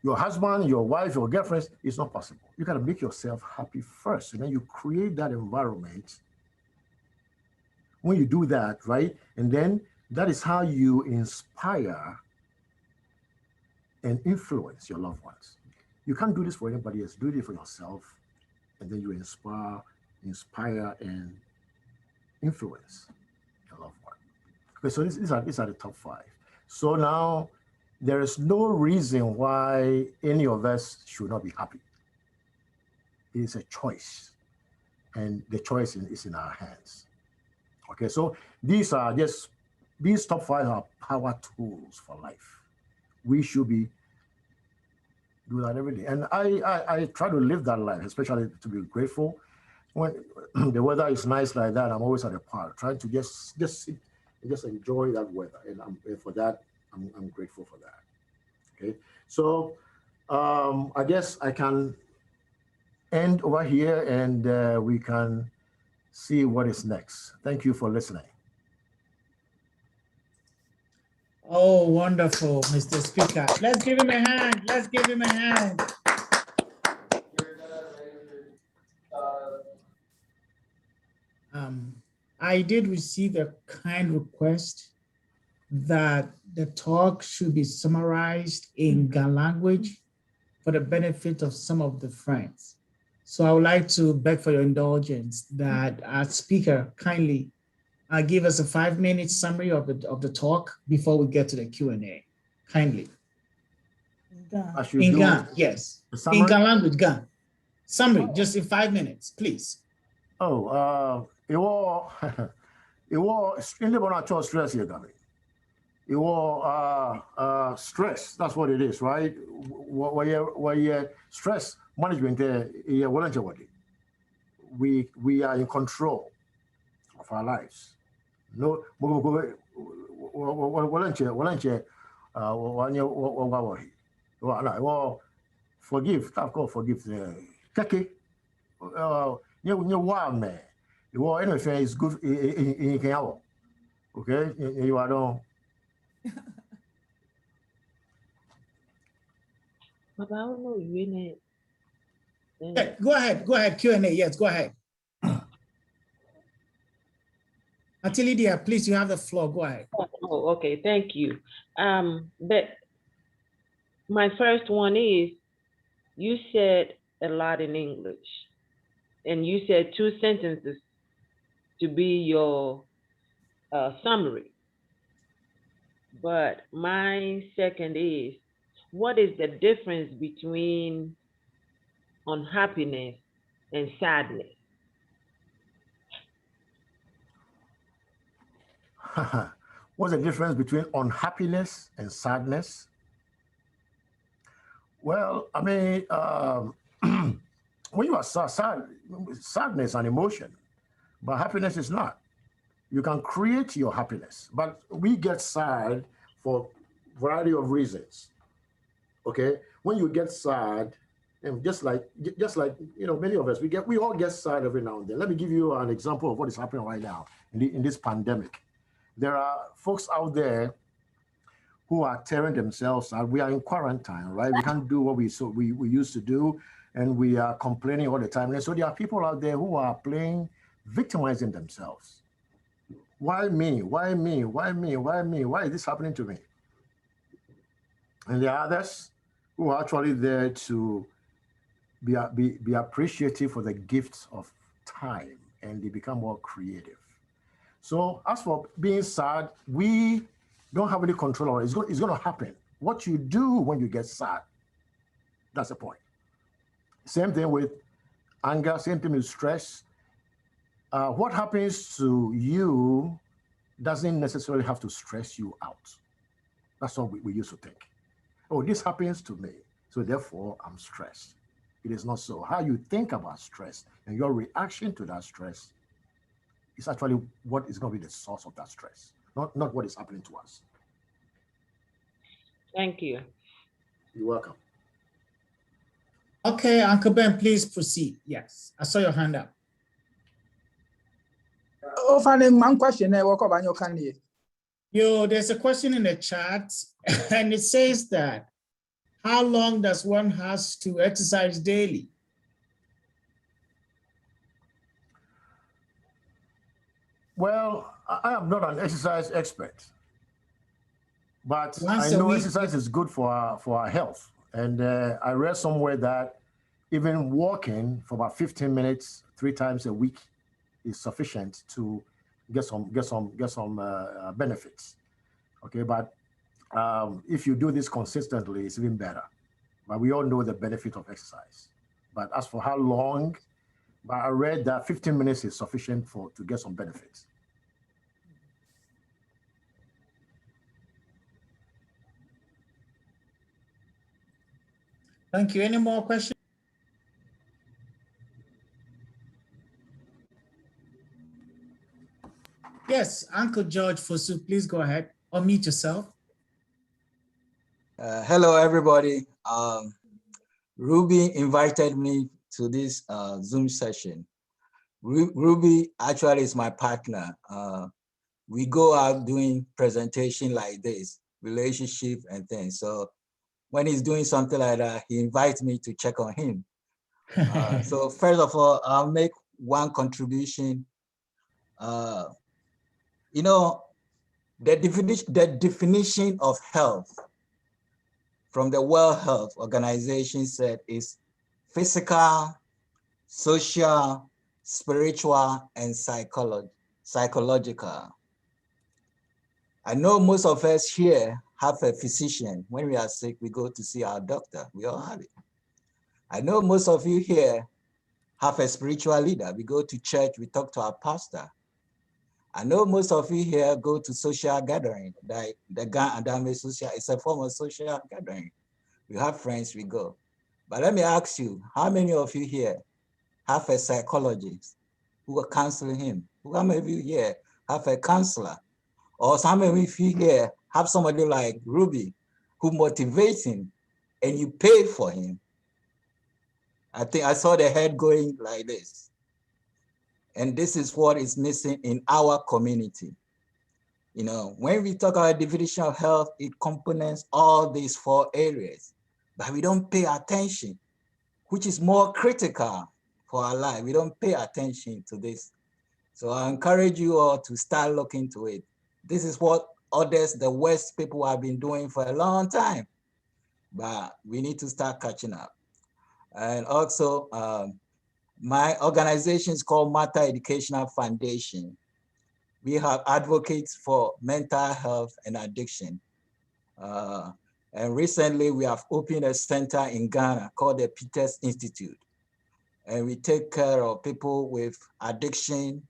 your husband, your wife, your girlfriend, it's not possible. You gotta make yourself happy first, and then you create that environment. When you do that, right, and then that is how you inspire and influence your loved ones. You can't do this for anybody else. Do it for yourself, and then you inspire, and influence your loved one. Okay, so these are the top 5. So now there is no reason why any of us should not be happy. It is a choice, and the choice is in our hands. Okay, so these top 5 are power tools for life. We should be do that every day. And I try to live that life, especially to be grateful. When the weather is nice like that, I'm always at the park, trying to just sit and just enjoy that weather. And for that, I'm grateful for that. Okay, so I guess I can end over here, and we can see what is next. Thank you for listening. Oh, wonderful, Mr. Speaker. Let's give him a hand. Let's give him a hand. I did receive a kind request that the talk should be summarized in Ga language for the benefit of some of the friends. So I would like to beg for your indulgence that our speaker kindly give us a 5-minute summary of the talk before we get to the Q&A. Kindly. In Ga, yes. In Ga language, Ga. Summary, just in 5 minutes, please. Oh, it was in the stress here, Gabby. It was stress. That's what it is, right? Where you stress management we are in control of our lives. No, forgive, forgive. Keke, you want me. You anything is good in Kenya. Okay, you are don't. But I don't know, really. Yeah, go ahead, Q&A, yes, go ahead. Lydia, please, you have the floor, go ahead. Oh, okay, thank you. But my first one is, you said a lot in English, and you said 2 sentences to be your summary. But my second is, what is the difference between unhappiness and sadness? What's the difference between unhappiness and sadness? Well, I mean, when you are sad, sadness is an emotion, but happiness is not. You can create your happiness, but we get sad for a variety of reasons. Okay, when you get sad, and just like many of us, we all get sad every now and then. Let me give you an example of what is happening right now in this pandemic. There are folks out there who are tearing themselves out. We are in quarantine, right? We can't do what we used to do, and we are complaining all the time. And so there are people out there who are victimizing themselves. Why me? Why me? Why me? Why me? Why is this happening to me? And there are others who are actually there to be appreciative for the gifts of time, and they become more creative. So as for being sad, we don't have any control over it. It's going to happen. What you do when you get sad, that's the point. Same thing with anger, same thing with stress. What happens to you doesn't necessarily have to stress you out. That's what we used to think. Oh, this happens to me, so therefore I'm stressed. It is not so. How you think about stress and your reaction to that stress is actually what is going to be the source of that stress, not what is happening to us. Thank you. You're welcome. Okay, Uncle Ben, please proceed. Yes, I saw your hand up. Oh, finding one question. Walk up on your candy. There's a question in the chat, and it says that, how long does one has to exercise daily? Well, I am not an exercise expert, but Once I a know week, exercise is good for our health. And I read somewhere that even walking for about 15 minutes 3 times a week is sufficient to get some benefits. Okay, but if you do this consistently, it's even better. But we all know the benefit of exercise. But as for how long, but I read that 15 minutes is sufficient to get some benefits. Thank you. Any more questions? Yes, Uncle George Fosu, please go ahead. Unmute yourself. Hello, everybody. Ruby invited me to this Zoom session. Ruby actually is my partner. We go out doing presentation like this, relationship and things. So when he's doing something like that, he invites me to check on him. So first of all, I'll make one contribution. You know, the definition of health from the World Health Organization said is physical, social, spiritual, and psychological. I know most of us here have a physician. When we are sick, we go to see our doctor. We all have it. I know most of you here have a spiritual leader. We go to church, we talk to our pastor. I know most of you here go to social gathering, like the GaDangme social, it's a form of social gathering. We have friends, we go. But let me ask you, how many of you here have a psychologist who are counseling him? How many of you here have a counselor? Or how many of you here have somebody like Ruby who motivates him and you pay for him? I think I saw the head going like this. And this is what is missing in our community. You know, when we talk about definition of health, it components all these 4 areas, but we don't pay attention, which is more critical for our life. We don't pay attention to this. So I encourage you all to start looking into it. This is what others, the West people have been doing for a long time, but we need to start catching up. And also, my organization is called Matter Educational Foundation. We have advocates for mental health and addiction. And recently we have opened a center in Ghana called the Peters Institute. And we take care of people with addiction,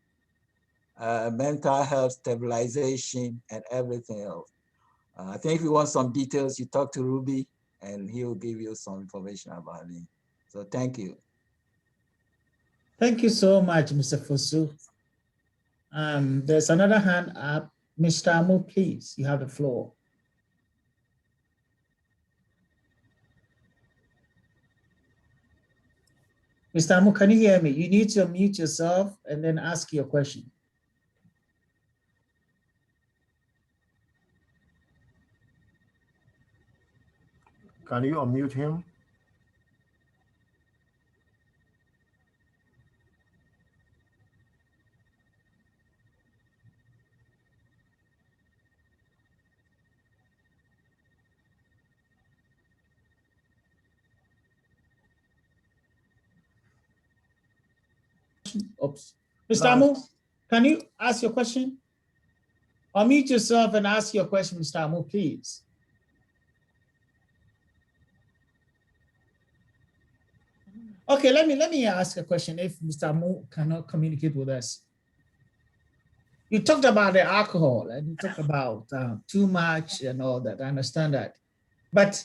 mental health stabilization, and everything else. I think if you want some details, you talk to Ruby and he will give you some information about it. So thank you. Thank you so much, Mr. Fosu. There's another hand up. Mr. Amu, please, you have the floor. Mr. Amu, can you hear me? You need to unmute yourself and then ask your question. Can you unmute him? Oops. Mr. Amu, can you ask your question? Unmute yourself and ask your question, Mr. Amu, please. Okay, let me ask a question if Mr. Amu cannot communicate with us. You talked about the alcohol and you talked about too much and all that. I understand that. But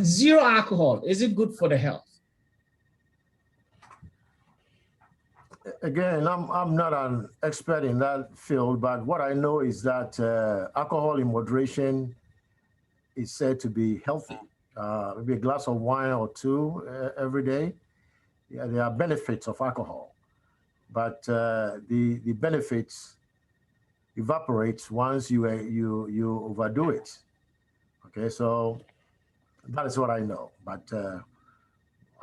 zero alcohol, is it good for the health? Again, I'm not an expert in that field, but what I know is that alcohol in moderation is said to be healthy. Maybe a glass of wine or 2 every day. Yeah, there are benefits of alcohol, but the benefits evaporates once you overdo it. Okay, so that is what I know. But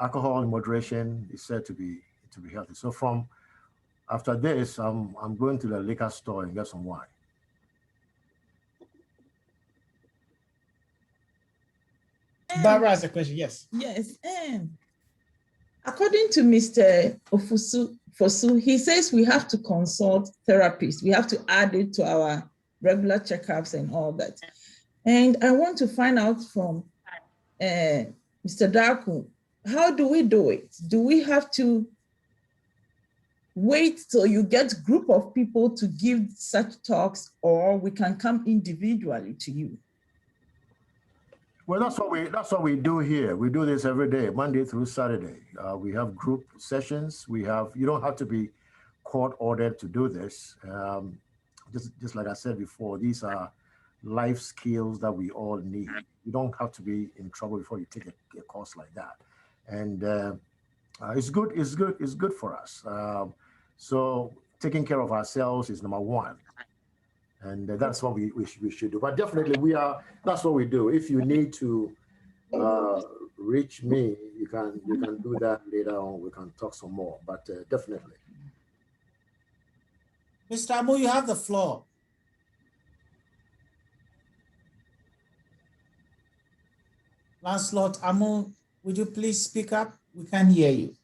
alcohol in moderation is said to be healthy. So from after this, I'm going to the liquor store and get some wine. Barbara has a question. Yes. Yes. According to Mr. Fosu, he says we have to consult therapists. We have to add it to our regular checkups and all that. And I want to find out from Mr. Darko, how do we do it? Do we have to wait till you get group of people to give such talks, or we can come individually to you? Well, that's what we do here. We do this every day, Monday through Saturday. We have group sessions. You don't have to be court ordered to do this. Just like I said before, these are life skills that we all need. You don't have to be in trouble before you take a course like that. And it's good for us. So taking care of ourselves is number one. And that's what we should do. But definitely that's what we do. If you need to reach me, you can do that later on. We can talk some more, but definitely. Mr. Amu, you have the floor. Lancelot Amu, would you please speak up? We can't hear you.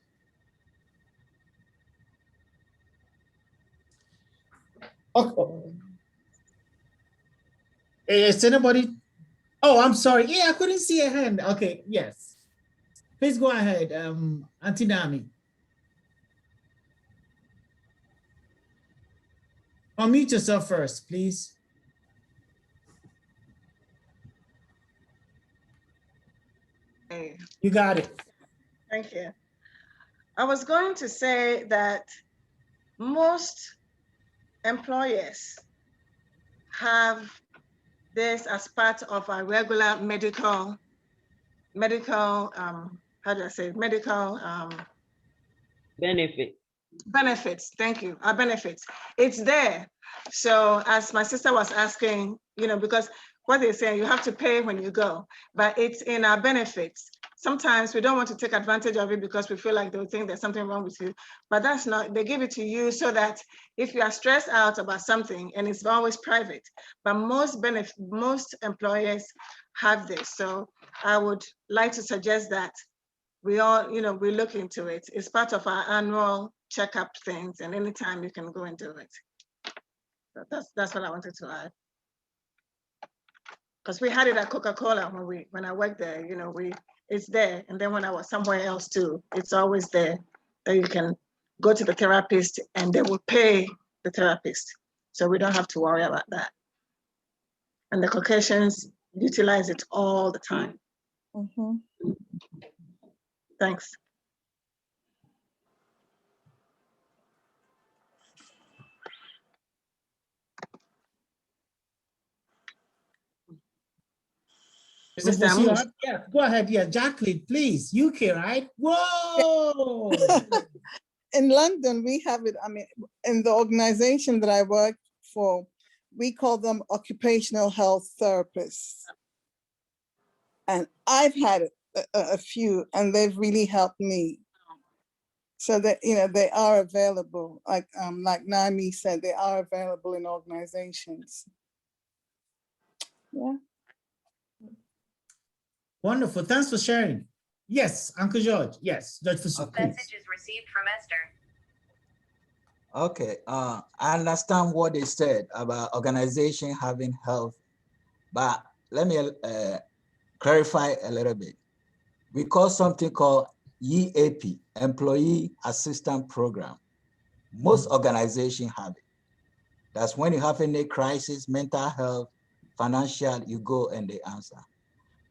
Okay. Is anybody? Oh, I'm sorry. Yeah, I couldn't see a hand. Okay, yes. Please go ahead, Auntie Dami. Unmute yourself first, please. You got it. Thank you. I was going to say that most employers have this as part of a regular medical, how do I say, medical Benefit. benefits. Thank you. Our benefits. It's there. So as my sister was asking, because what they're saying, you have to pay when you go, but it's in our benefits. Sometimes we don't want to take advantage of it because we feel like they'll think there's something wrong with you, but that's not, they give it to you so that if you are stressed out about something, and it's always private, but most employers have this. So I would like to suggest that we all, we look into it. It's part of our annual checkup things, and anytime you can go and do it. So that's what I wanted to add. Because we had it at Coca-Cola when I worked there, it's there. And then when I was somewhere else too, it's always there that you can go to the therapist and they will pay the therapist. So we don't have to worry about that. And the Caucasians utilize it all the time. Mhm. Thanks. Mr. Ofosu, Amos. yeah, go ahead. Yeah, Jacqueline, please. UK, right? Whoa! In London, we have it. I mean, in the organization that I work for, we call them occupational health therapists. And I've had a few, and they've really helped me. So that, they are available. Like Naomi said, they are available in organizations. Yeah. Wonderful. Thanks for sharing. Yes, Uncle George. Yes, George Fosu, Okay. please. Message is received from Esther. Okay, I understand what they said about organization having health, but let me clarify a little bit. We call something called EAP, Employee Assistance Program. Most organizations have it. That's when you have any crisis, mental health, financial, you go and they answer.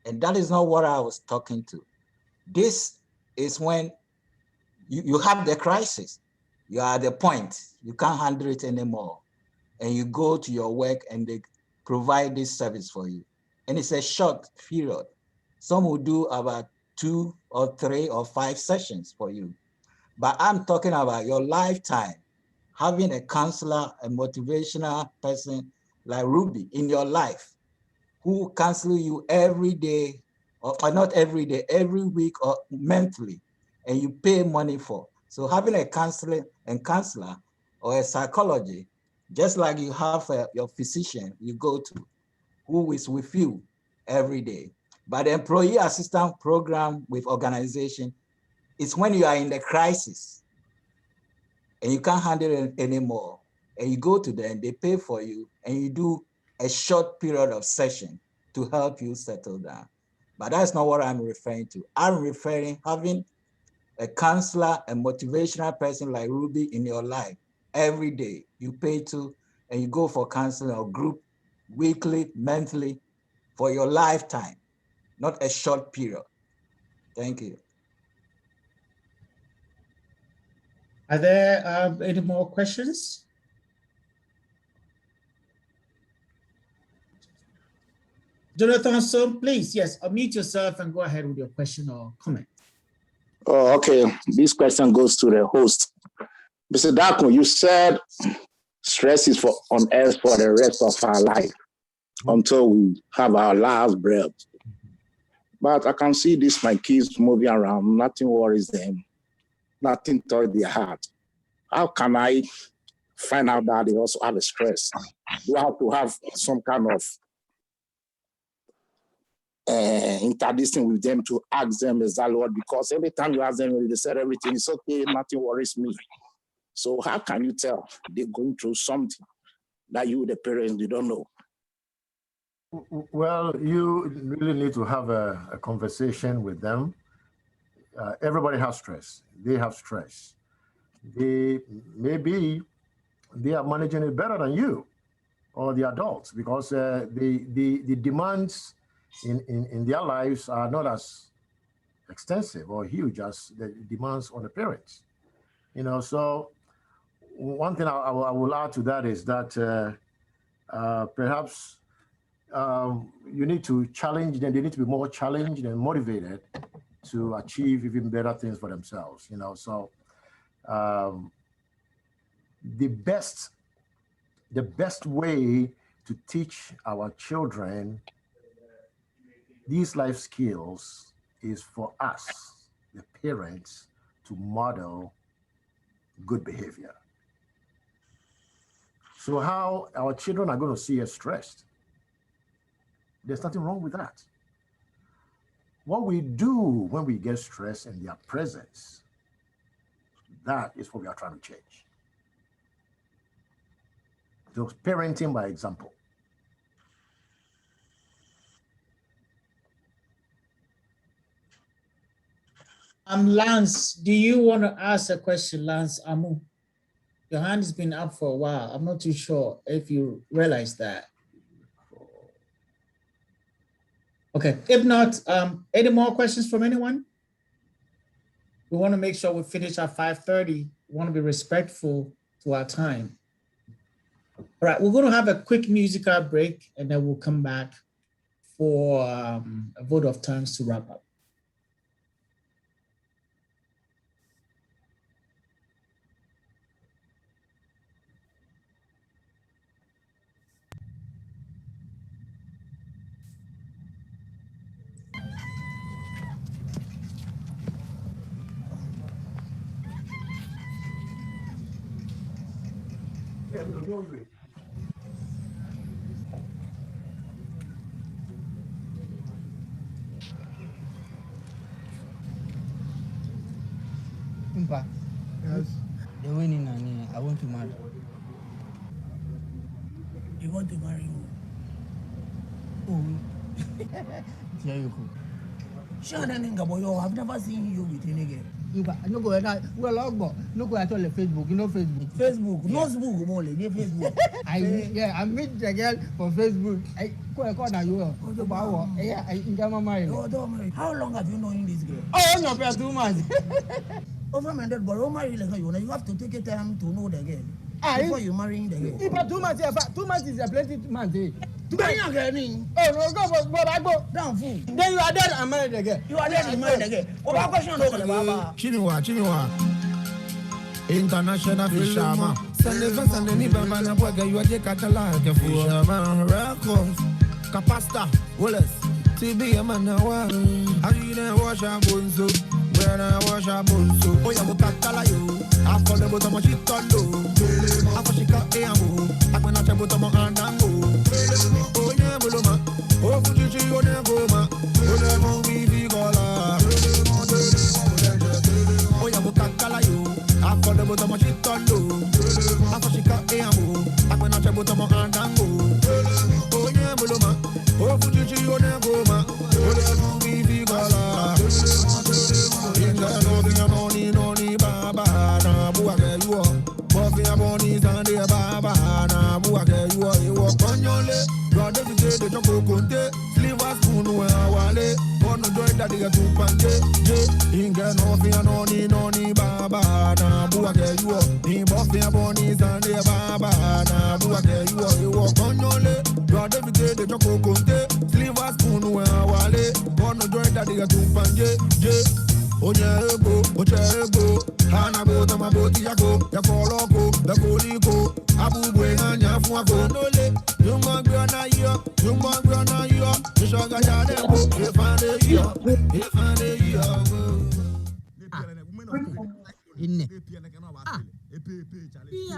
And that is not what I was talking to. This is when you have the crisis. You are at the point, you can't handle it anymore. And you go to your work and they provide this service for you. And it's a short period. Some will do about 2 or 3 or 5 sessions for you. But I'm talking about your lifetime, having a counselor, a motivational person like Ruby in your life, who counsel you every day, or not every day, every week or monthly, and you pay money for. So having a counselor or a psychology, just like you have your physician you go to, who is with you every day. But the employee assistance program with organization is when you are in the crisis and you can't handle it anymore, and you go to them, they pay for you, and you do a short period of session to help you settle down. But that's not what I'm referring to. I'm referring having a counselor, a motivational person like Ruby in your life every day. You pay to, and you go for counseling or group weekly, monthly, for your lifetime, not a short period. Thank you. Are there any more questions? Jonathan, so please, yes, unmute yourself and go ahead with your question or comment. Oh, okay. This question goes to the host. Mr. Darko, you said stress is on us for the rest of our life until we have our last breath. But I can see this, my kids moving around, nothing worries them, nothing touches their heart. How can I find out that they also have a stress? Do I have to have some kind of interdicting with them to ask them exactly what, because every time you ask them, they said everything is okay, nothing worries me. So how can you tell they're going through something that you, the parents, you don't know? Well, you really need to have a conversation with them. Everybody has stress. They have stress. Maybe they are managing it better than you or the adults, because the demands in their lives are not as extensive or huge as the demands on the parents. So one thing I will add to that is that perhaps you need to challenge them. They need to be more challenged and motivated to achieve even better things for themselves. So the best way to teach our children these life skills is for us, the parents, to model good behavior. So how our children are going to see us stressed? There's nothing wrong with that. What we do when we get stressed in their presence, that is what we are trying to change. So parenting by example. Lance, do you want to ask a question, Lance Amu? Your hand has been up for a while. I'm not too sure if you realize that. Okay, if not, any more questions from anyone? We want to make sure we finish at 5:30. We want to be respectful to our time. All right, we're going to have a quick musical break and then we'll come back for a vote of thanks to wrap up. Impa. Yes. The winning and I want to marry. You want to marry who? Oh. Yeah, you could. Sure, then I've never seen you with any girl. No go ahead. Well, no go at all Facebook. You know Facebook. Facebook. No Facebook. More like Facebook. I meet the girl for Facebook. I call you. Yeah, I don't marry. How long have you known this girl? Oh, no, for 2 months. Over my dead boy, you have to take your time to know the girl before you marry the girl. If 2 months, 2 months is a plenty months. Oh no, go, but I go down fool. Then you are dead and married again. You are dead and married again. What question over the Baba? Chinua. International fisherman. Sunday, Nibama, and Boga, you are the Catalan, the fisherman, records. Capasta, Wallace, TB, a man, I didn't wash our bones, when I wash our bones. Oh, you have Catala, you. I call the bottom of it, I thought she got Amo. I can not about my hand and go. Oh, yeah, Buloma. Oh, Fuji, oh, yeah, Goma. Oh, yeah, Mobi, Vigola. Oh, yeah, Bukakala, you. I call the bottom of it, I thought she got Amo. I can not about my hand and go. Oh, yeah, Buloma. Oh, Fuji, oh, yeah, Goma. Oh, yeah, Mobi, Vigola. No, Baba, na Buaka, you are. Buffy, Aboni, Sunday, Baba, na Buaka, you walk on your leg. God, every day, the Choco Conte, Sliver Spoon, where I wale. On the joint that they get to Pante, Inga, no, ni Baba, na Buaka, you are. Ni Buffy, Aboni, Sunday, Baba, na Buaka, you walk on your leg. God, every day, the Choco Conte, Sliver Spoon, where I wale. On the joint that they get to Pante, Ojego, Hanabo, Tamaboti, Yako, Yakoloko, the Koliko, Abu Buena, Yafuako, Nole, Yumagana, Yumagana, the Shagaya, if I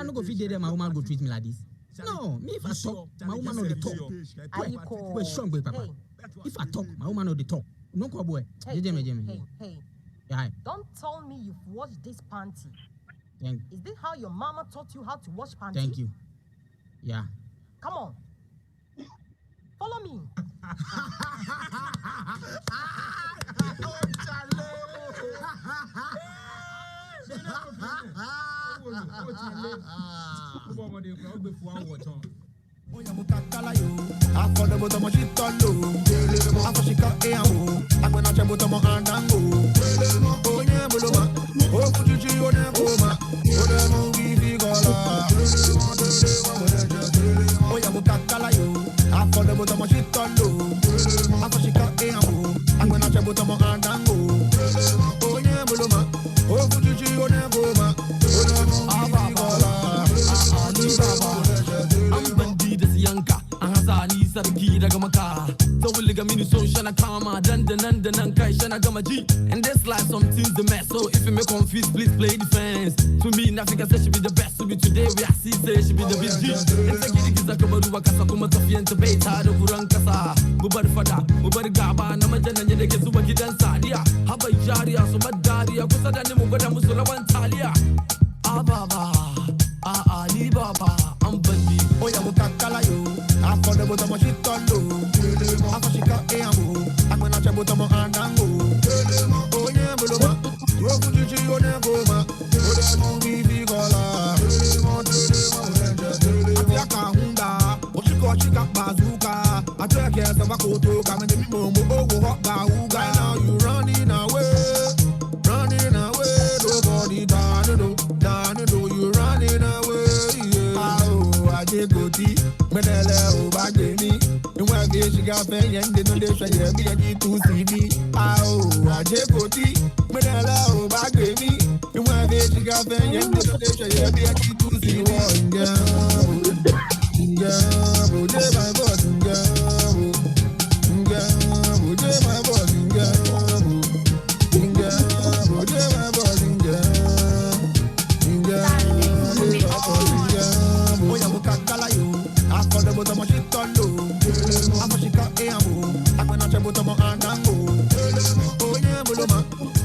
don't go feed them, my woman go treat me like this. No, me if I talk, my woman on the talk. Wait, strong boy, Papa. If I talk, my woman on the talk. No, boy. Hey. Yeah. Don't tell me you've washed this panty. Thank you. Is this how your mama taught you how to wash panty? Thank you. Yeah. Come on. Follow me. afọ the bottom of shit on low. Afọ shika eyawo, agbena che bottom of andango. Onye buloma, ofujuji one goma. Ode mu bibi gola. Oya mo kakala yo, afọ the bottom of shit on low. Afọ shika eyawo, agbena che bottom of andango. Onye buloma, ofujuji one goma. Ode mu bibi gola. I'm bandida siyanka, ahazani sarki daga maka. So will liga mini so shana kama, dan kai shana gama G. And this life some things the mess. So if you make confused, please play defense. To me, Africa says she be the best. To be today, we are see say she be the best G. And take it giza kama ruwa kasa kuma tafiyan ta bai ta da kuran kasa. Mubar fada, mubar gaba, na majana nye da ke zuwa gidan sadiya. Haba jariya su madariya, kusa da ni mu gwada musu rawan taliya. Ababa. Ali Baba, I'm Bundy. Oh, yeah, we kakala yo. Afọ the bottom of shit on low. Afọ shika eyawo, agbena che bottom of andango. Onye buloma, ofujuji one goma. Ode mu bibi gola. Ati aka hunda, oshiko shika bazooka. Ati ake sava koto, kamende mi momo ogo hot ga uga. Right now you running away, nobody down you running away. Goti, Menele, Obageni, and when they she got pay and they know they say, yeah, me and you to see me. Oh, I just Goti, Menele, Obageni, and when they she got pay and they know they say, yeah, me and you to see me. My boss, my boss, afọ the bottom of shit on low. Afọ shika eyawo, agbena che bottom of andango. Onye buloma,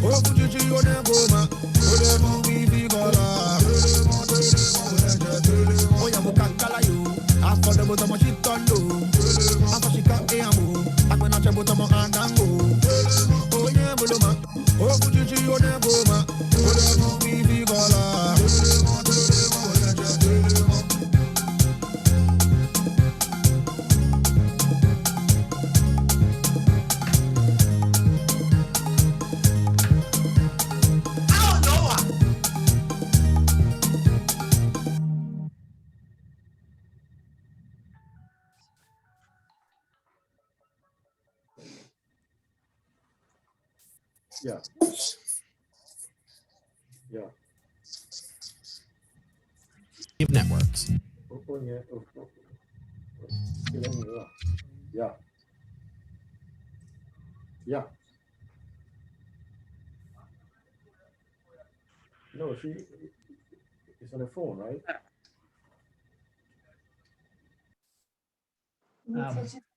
ofujuji one goma. Ode mu bibi gola. Oya mo kakala yo, afọ the bottom of shit on low. Afọ shika eyawo, agbena che bottom of andango. Onye buloma, ofujuji one goma. Ode mu bibi gola. Yeah. Yeah. Networks. Yeah. Yeah. No, she is on the phone, right?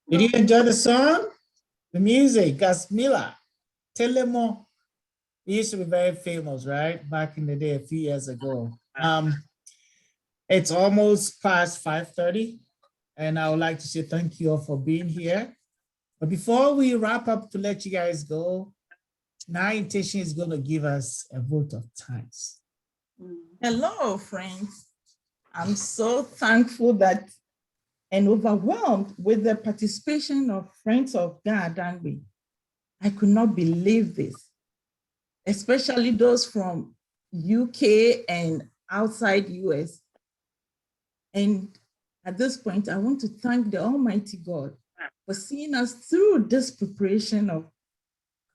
Did you enjoy the song? The music, Gasmila, Telemo. It used to be very famous, right? Back in the day, a few years ago. It's almost past 5:30, and I would like to say thank you all for being here. But before we wrap up to let you guys go, now Intention is going to give us a vote of thanks. Hello, friends. I'm so thankful that and overwhelmed with the participation of Friends of GaDangme. I could not believe this, especially those from UK and outside US. And at this point, I want to thank the Almighty God for seeing us through this preparation of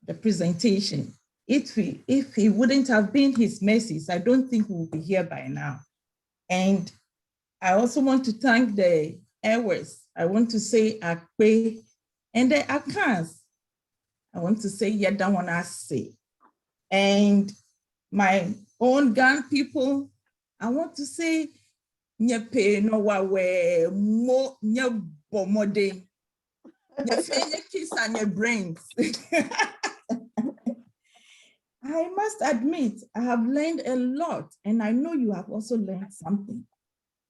the presentation. If he wouldn't have been his mercies, I don't think we'll be here by now. And I also want to thank the Airways. I want to say Kpee and the Akans. I want to say Yadawanase. And my own Gan people, I want to say Nyepe no wawe mo nyebomode. Nyefe kiss and your brains. I must admit, I have learned a lot, and I know you have also learned something.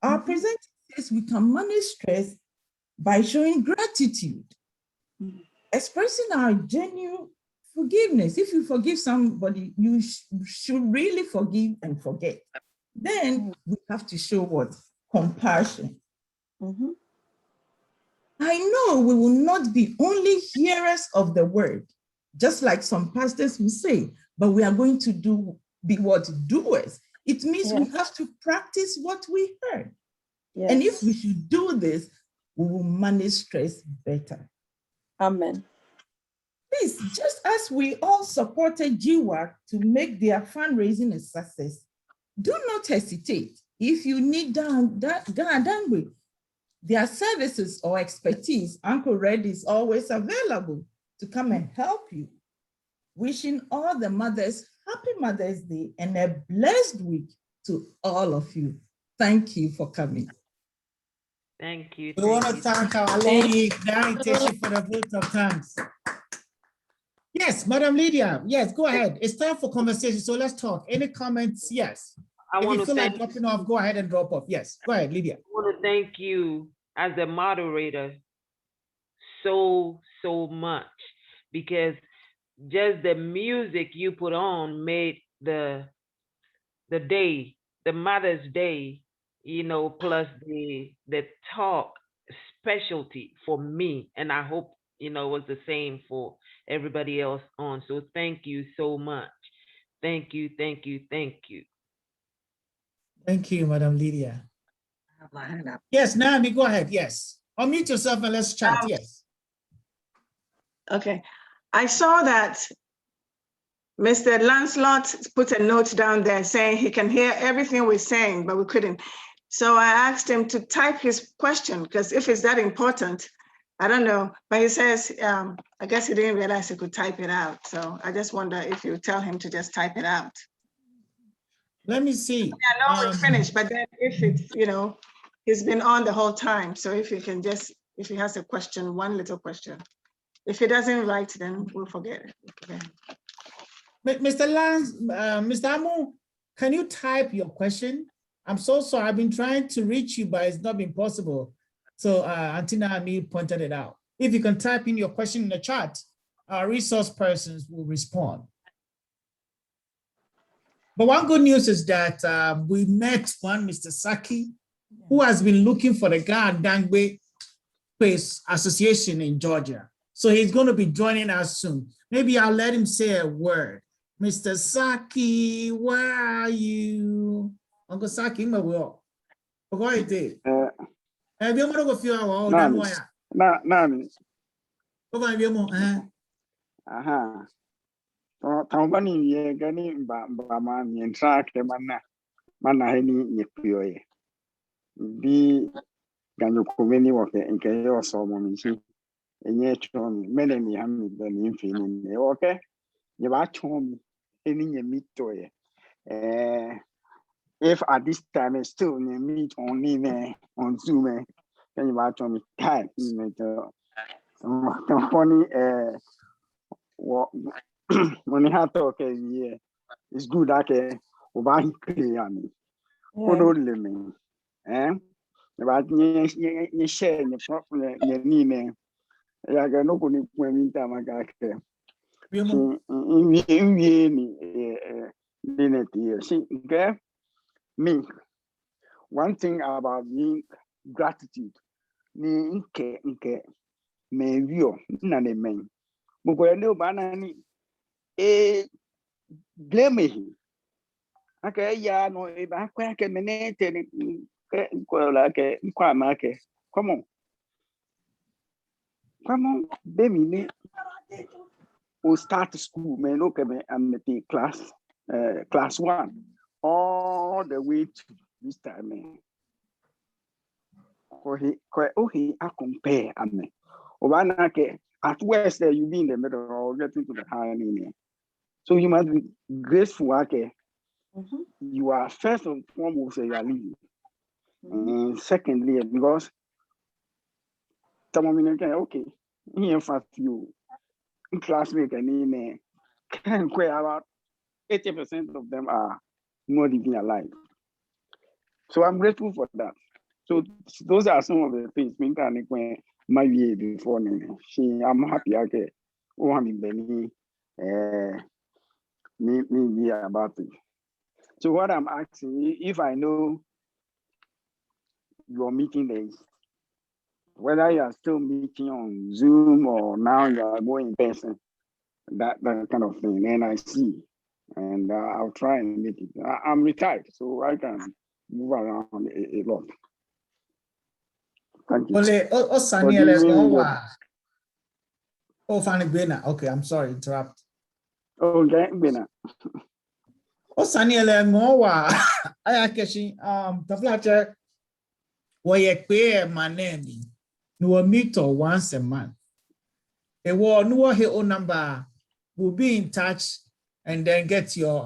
Our presenter says we can manage stress by showing gratitude, expressing our genuine forgiveness. If you forgive somebody, you should really forgive and forget. Then we have to show what? Compassion. I I know we will not be only hearers of the word, just like some pastors will say, but we are going to be what doers. It means we have to practice what we heard. Yes. And if we should do this, we will manage stress better. Amen. Please, just as we all supported GWAC to make their fundraising a success, do not hesitate. If you need GaDangme, their services or expertise, Uncle Red is always available to come and help you. Wishing all the mothers happy Mother's Day and a blessed week to all of you. Thank you for coming. Thank you. We want to thank our lady, Gary Teshi, for the vote of thanks. Yes, Madam Lydia. Yes, go ahead. It's time for conversation, so let's talk. Any comments? Yes. I If want you to feel like thank dropping off, go ahead and drop off. Yes, go ahead, Lydia. I want to thank you as the moderator so much, because just the music you put on made the day, the Mother's Day, you know, plus the talk specialty for me. And I hope, you know, it was the same for everybody else on. So thank you so much. Thank you, thank you, thank you. Thank you, Madam Lydia. Yes, Naomi, go ahead. Yes. Unmute yourself and let's chat. Yes. Okay. I saw that Mr. Lancelot put a note down there saying he can hear everything we're saying, but we couldn't. So I asked him to type his question, because if it's that important, I don't know. But he says, I guess he didn't realize he could type it out. So I just wonder if you tell him to just type it out. Let me see. I know we're finished, but then if it's, you know, he's been on the whole time. So if you can just, if he has a question, one little question. If he doesn't write, then we'll forget it. Okay. Mr. Lance, Mr. Amu, can you type your question? I'm so sorry. I've been trying to reach you, but it's not been possible. So Auntie Naomi pointed it out. If you can type in your question in the chat, our resource persons will respond. But one good news is that we met one Mr. Saki, who has been looking for the GaDangme Association in Georgia. So he's going to be joining us soon. Maybe I'll let him say a word. Mr. Saki, where are you? Uncle Saki, my will. Go ahead. Have you ever go feel our Nami. Aha. Tambani ye gani ba man yen track mana heni nyepioye. Bi ganyo kumeni wake nke yo so mo nchi. Enye chomi mele mi hami beni infini ne okay. Ye ba chomi eni nye mitoye. If at this time it's still nye meet only on Zoom then you ba chomi type me to funny what when you have to okay yeah it's good okay over clear me limit about you share your problem your need ya ga no ko ni kwa minta magake okay me one thing about me gratitude ni nke me view na ne men mo ko ne bana ni blame him. Okay, yeah, no, if I can manage it, like, come on, baby, we'll start school, man. Look at me, I'm at the class 1, all the way to this time, man. He, I compare, I mean, at worst, you be in the middle or get into the high meaning. So you must be graceful, okay. You are first and foremost you are leading. And secondly, because someone okay, here for you classmates and can about 80% of them are not even alive. So I'm grateful for that. So those are some of the things when my year before I'm happy okay. Oh, I'm Benny me about it. So what I'm asking, if I know your meeting days, whether you are still meeting on Zoom or now you are going in person, that kind of thing. Then I see, and I'll try and make it. I'm retired, so I can move around a lot. Thank you. Oh, Fanny Bena. Okay, I'm sorry, interrupt. Okay, Bena. Oh, Saniele Ngowa. I actually the flatter where you pay my name. You will meet once a month. A war no her number will be in touch and then get your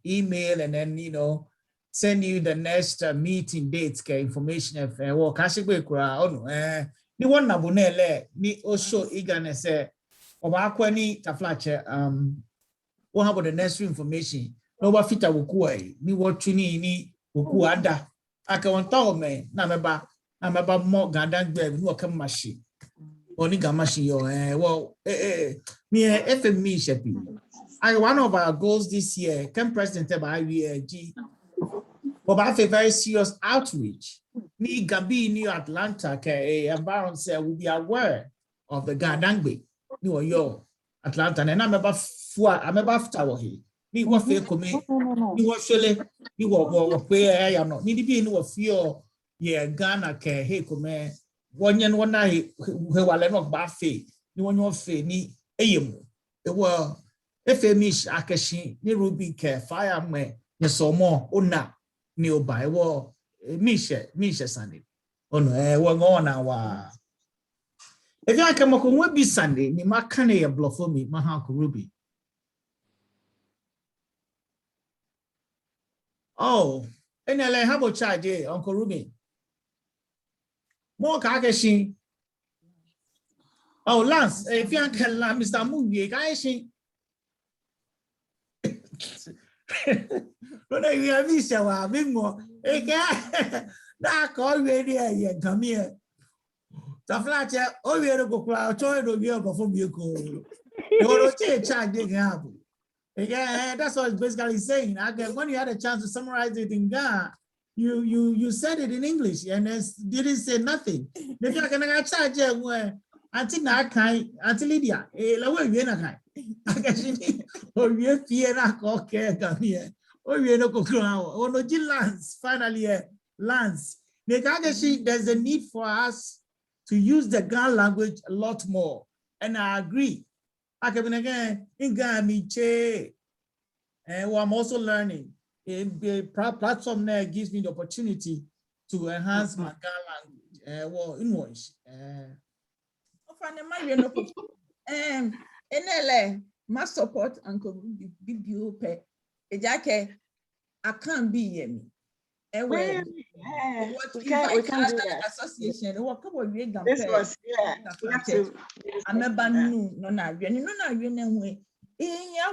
email and then send you the next meeting dates information if kashigbe kura ono ni one nabunele ni also eagerness obakwa ni taflache what about the necessary information no ba fita woku ni wotuni ni woku ada aka won tawo me na meba mo GaDangme ni wakam mashi oni gamashi yo me FME shepi one of our goals this year can president by IVG. But I have a very serious outreach. Me Gabi New Atlanta, Baron said will be aware of the GaDangme. New York, Atlanta, and I'm about tower here. Me what feel come me what surely you what where I know. Need to be in what feel Ghana hey come one yen one night who will not baffy. You want your fee ni ayemu. It were FMish Akashi ni Ruby care fire me yes so more ona. Nearby war Misha Sunday. Oh no, we're on our. If I come up with be Sunday, ni makane a bluff for me, my Uncle Ruby. Oh, and I have a charge, Uncle Ruby. More kakashi. Oh, Lance, if you can, Mr. Movie, guys. But I have this a bit more. That call ready, come here. The flat, oh, we are go crowd, join the vehicle from you. You want to charge up. Again, that's what it's basically saying. Again, when you had a chance to summarize it in Ghana, you said it in English and didn't say nothing. If you're gonna charge until that kind, until Lydia, lower Vienna. I guess oh, we are fear not okay, come here. Oh, we are no crown. Oh, no, Lance, finally, Lance. There's a need for us to use the Ghana language a lot more. And I agree. I can again in Ghana, I'm also learning. The platform there gives me the opportunity to enhance my Ghana language. English. NLA must support Uncle Bibi. Ejake, I can't be me. We can do that. Association. This was I'm a banu no na we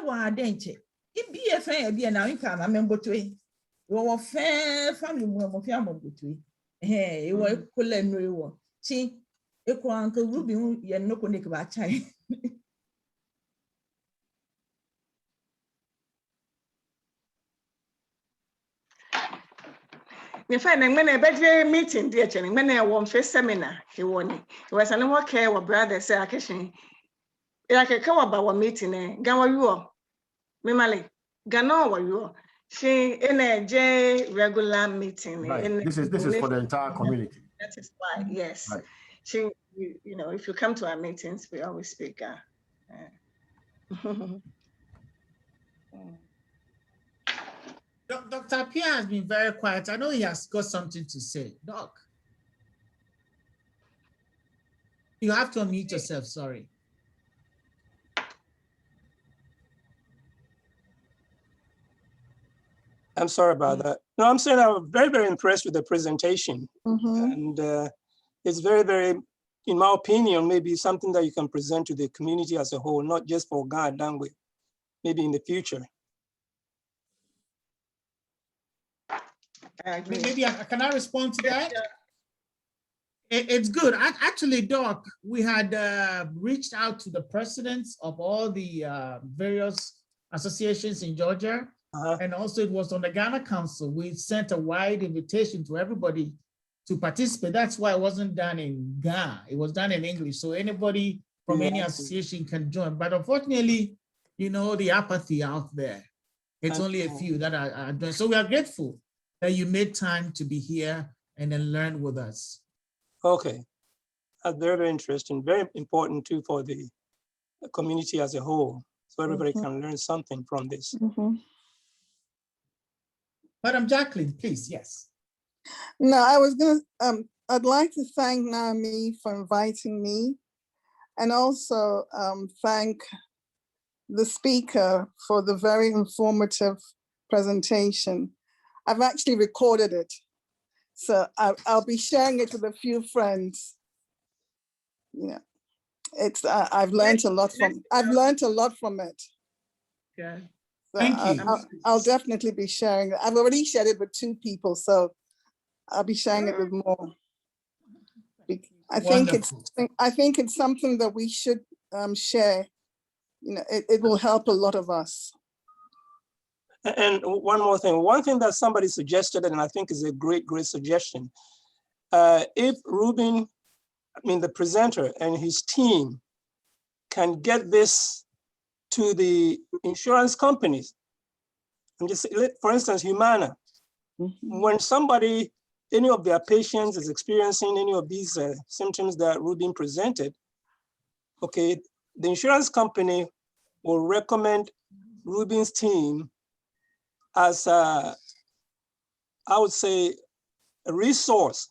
wa denche. It be a fair be an income. I remember to it. You were fair family more of your to hey, you were cool and real. See, Uncle Ruby, you're no connect about China. In fact, when I bet meeting, dear Jenny, when I won first seminar, he won it. It was a little care what brother say, I can like a cow about one meeting, Gawa you are. Mimali, Gano, what you are. She in a J regular meeting. Right. This is for the entire community. That is why, yes. Right. She, you know, if you come to our meetings, we always speak. Dr. Pierre has been very quiet. I know he has got something to say. Doc, you have to unmute yourself, sorry. I'm sorry about that. No, I'm saying I'm very, very impressed with the presentation. And it's very, very, in my opinion, maybe something that you can present to the community as a whole, not just for GaDangme, maybe in the future. Maybe can I respond to that? It's good. Actually, Doc, we had reached out to the presidents of all the various associations in Georgia. And also it was on the Ghana Council. We sent a wide invitation to everybody to participate. That's why it wasn't done in Ga. It was done in English. So anybody from any association can join. But unfortunately, you know, the apathy out there. It's only a few that are doing. So we are grateful that you made time to be here and then learn with us. Okay, that's very, very interesting. Very important too for the community as a whole. So everybody can learn something from this. Madam Jacqueline, please, yes. No, I was gonna, I'd like to thank Naomi for inviting me, and also thank the speaker for the very informative presentation. I've actually recorded it, so I'll be sharing it with a few friends. Yeah, it's I've learned a lot from it. Yeah. So Thank you. I'll definitely be sharing it. I've already shared it with 2 people, so I'll be sharing it with more. I think it's something that we should share. You know, it will help a lot of us. And one more thing, one thing that somebody suggested, and I think is a great, great suggestion. If Ruben, I mean the presenter and his team can get this to the insurance companies, and just for instance, Humana, when somebody, any of their patients is experiencing any of these symptoms that Ruben presented, okay, the insurance company will recommend Ruben's team as I would say a resource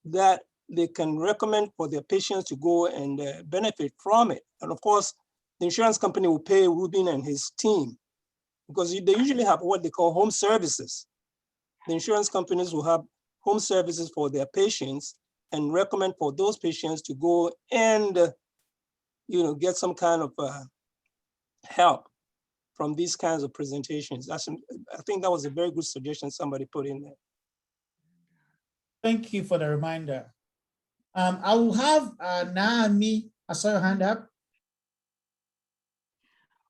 that they can recommend for their patients to go and benefit from it. And of course, the insurance company will pay Ruben and his team, because they usually have what they call home services. The insurance companies will have home services for their patients and recommend for those patients to go and get some kind of help from these kinds of presentations. I think that was a very good suggestion somebody put in there. Thank you for the reminder. I will have Naomi, I saw your hand up.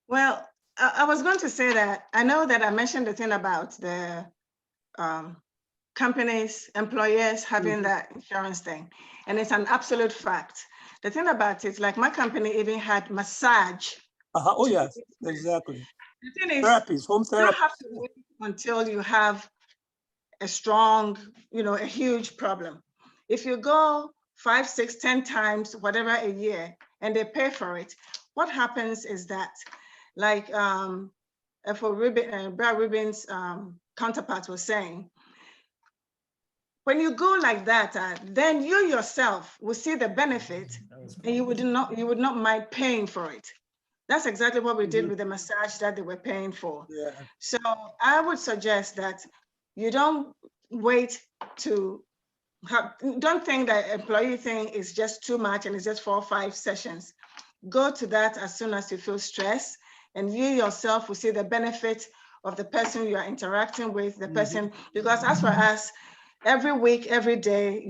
Well, I was going to say that I know that I mentioned the thing about the companies, employers having that insurance thing, and it's an absolute fact. The thing about it, like my company even had massage. Oh yeah, exactly. The thing is, therapies, home therapy. You don't have to wait until you have a strong, a huge problem. If you go 5, 6, 10 times, whatever a year, and they pay for it, what happens is that, like for Brad Rubin's counterpart was saying, when you go like that, then you yourself will see the benefit, and you would not mind paying for it. That's exactly what we did with the massage that they were paying for. Yeah. So I would suggest that you don't wait to don't think that employee thing is just too much and it's just 4 or 5 sessions. Go to that as soon as you feel stressed, and you yourself will see the benefit of the person you are interacting with, the person, because as for us, every week, every day,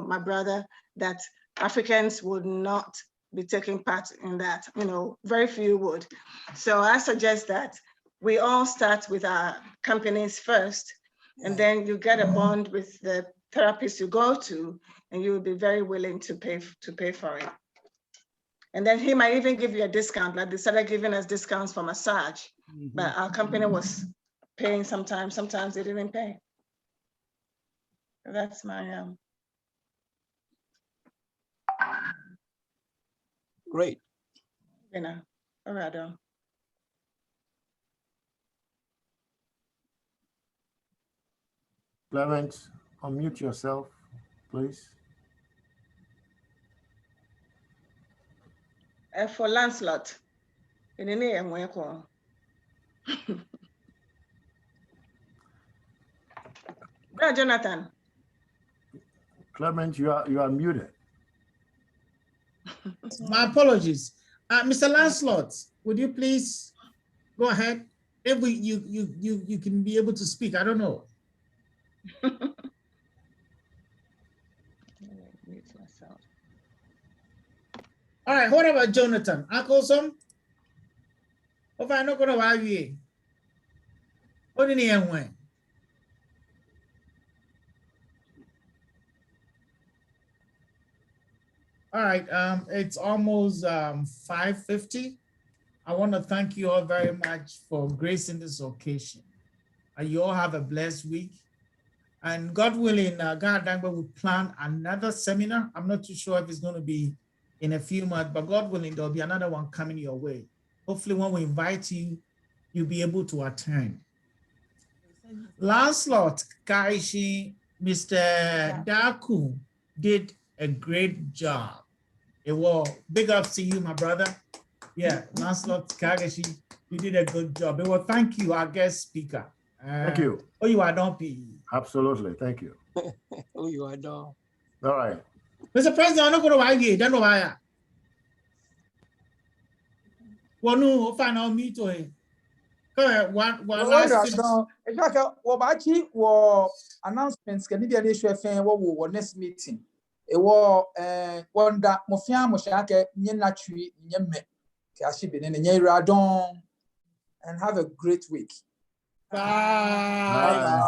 my brother, that Africans would not be taking part in that. Very few would. So I suggest that we all start with our companies first, and then you get a bond with the therapist you go to, and you will be very willing to pay for it. And then he might even give you a discount, like they started giving us discounts for massage, but our company was paying sometimes they didn't pay. That's my great. All right. Clement, unmute yourself, please. For Lancelot, in the name Brother Jonathan. Clement, you are muted. My apologies. Mr. Lancelot, would you please go ahead? If you can be able to speak, I don't know. All right, what about Jonathan? Uncle Sam? If I not gonna why you? What did he win? All right, it's almost 5:50. I want to thank you all very much for gracing this occasion. You all have a blessed week. And God willing, GaDangme will plan another seminar. I'm not too sure if it's going to be in a few months, but God willing, there'll be another one coming your way. Hopefully when we invite you, you'll be able to attend. Lancelot, Kaishi, Mr. Daku did a great job. It was big ups to you, my brother. Yeah, Lancelot, Kaishi, you did a good job. It was thank you, our guest speaker. Thank you. Oh, you are don't be. Absolutely. Thank you. Oh, you are done. All right. Mr. President, I'm not going to why you don't know why. Well, no, final meet to him. One last announcements can be an issue of next meeting. It was one that Mofia Moshake, Yenatri, Yemme, Kashibin, and Yeradon, and have a great week. Bye. Bye.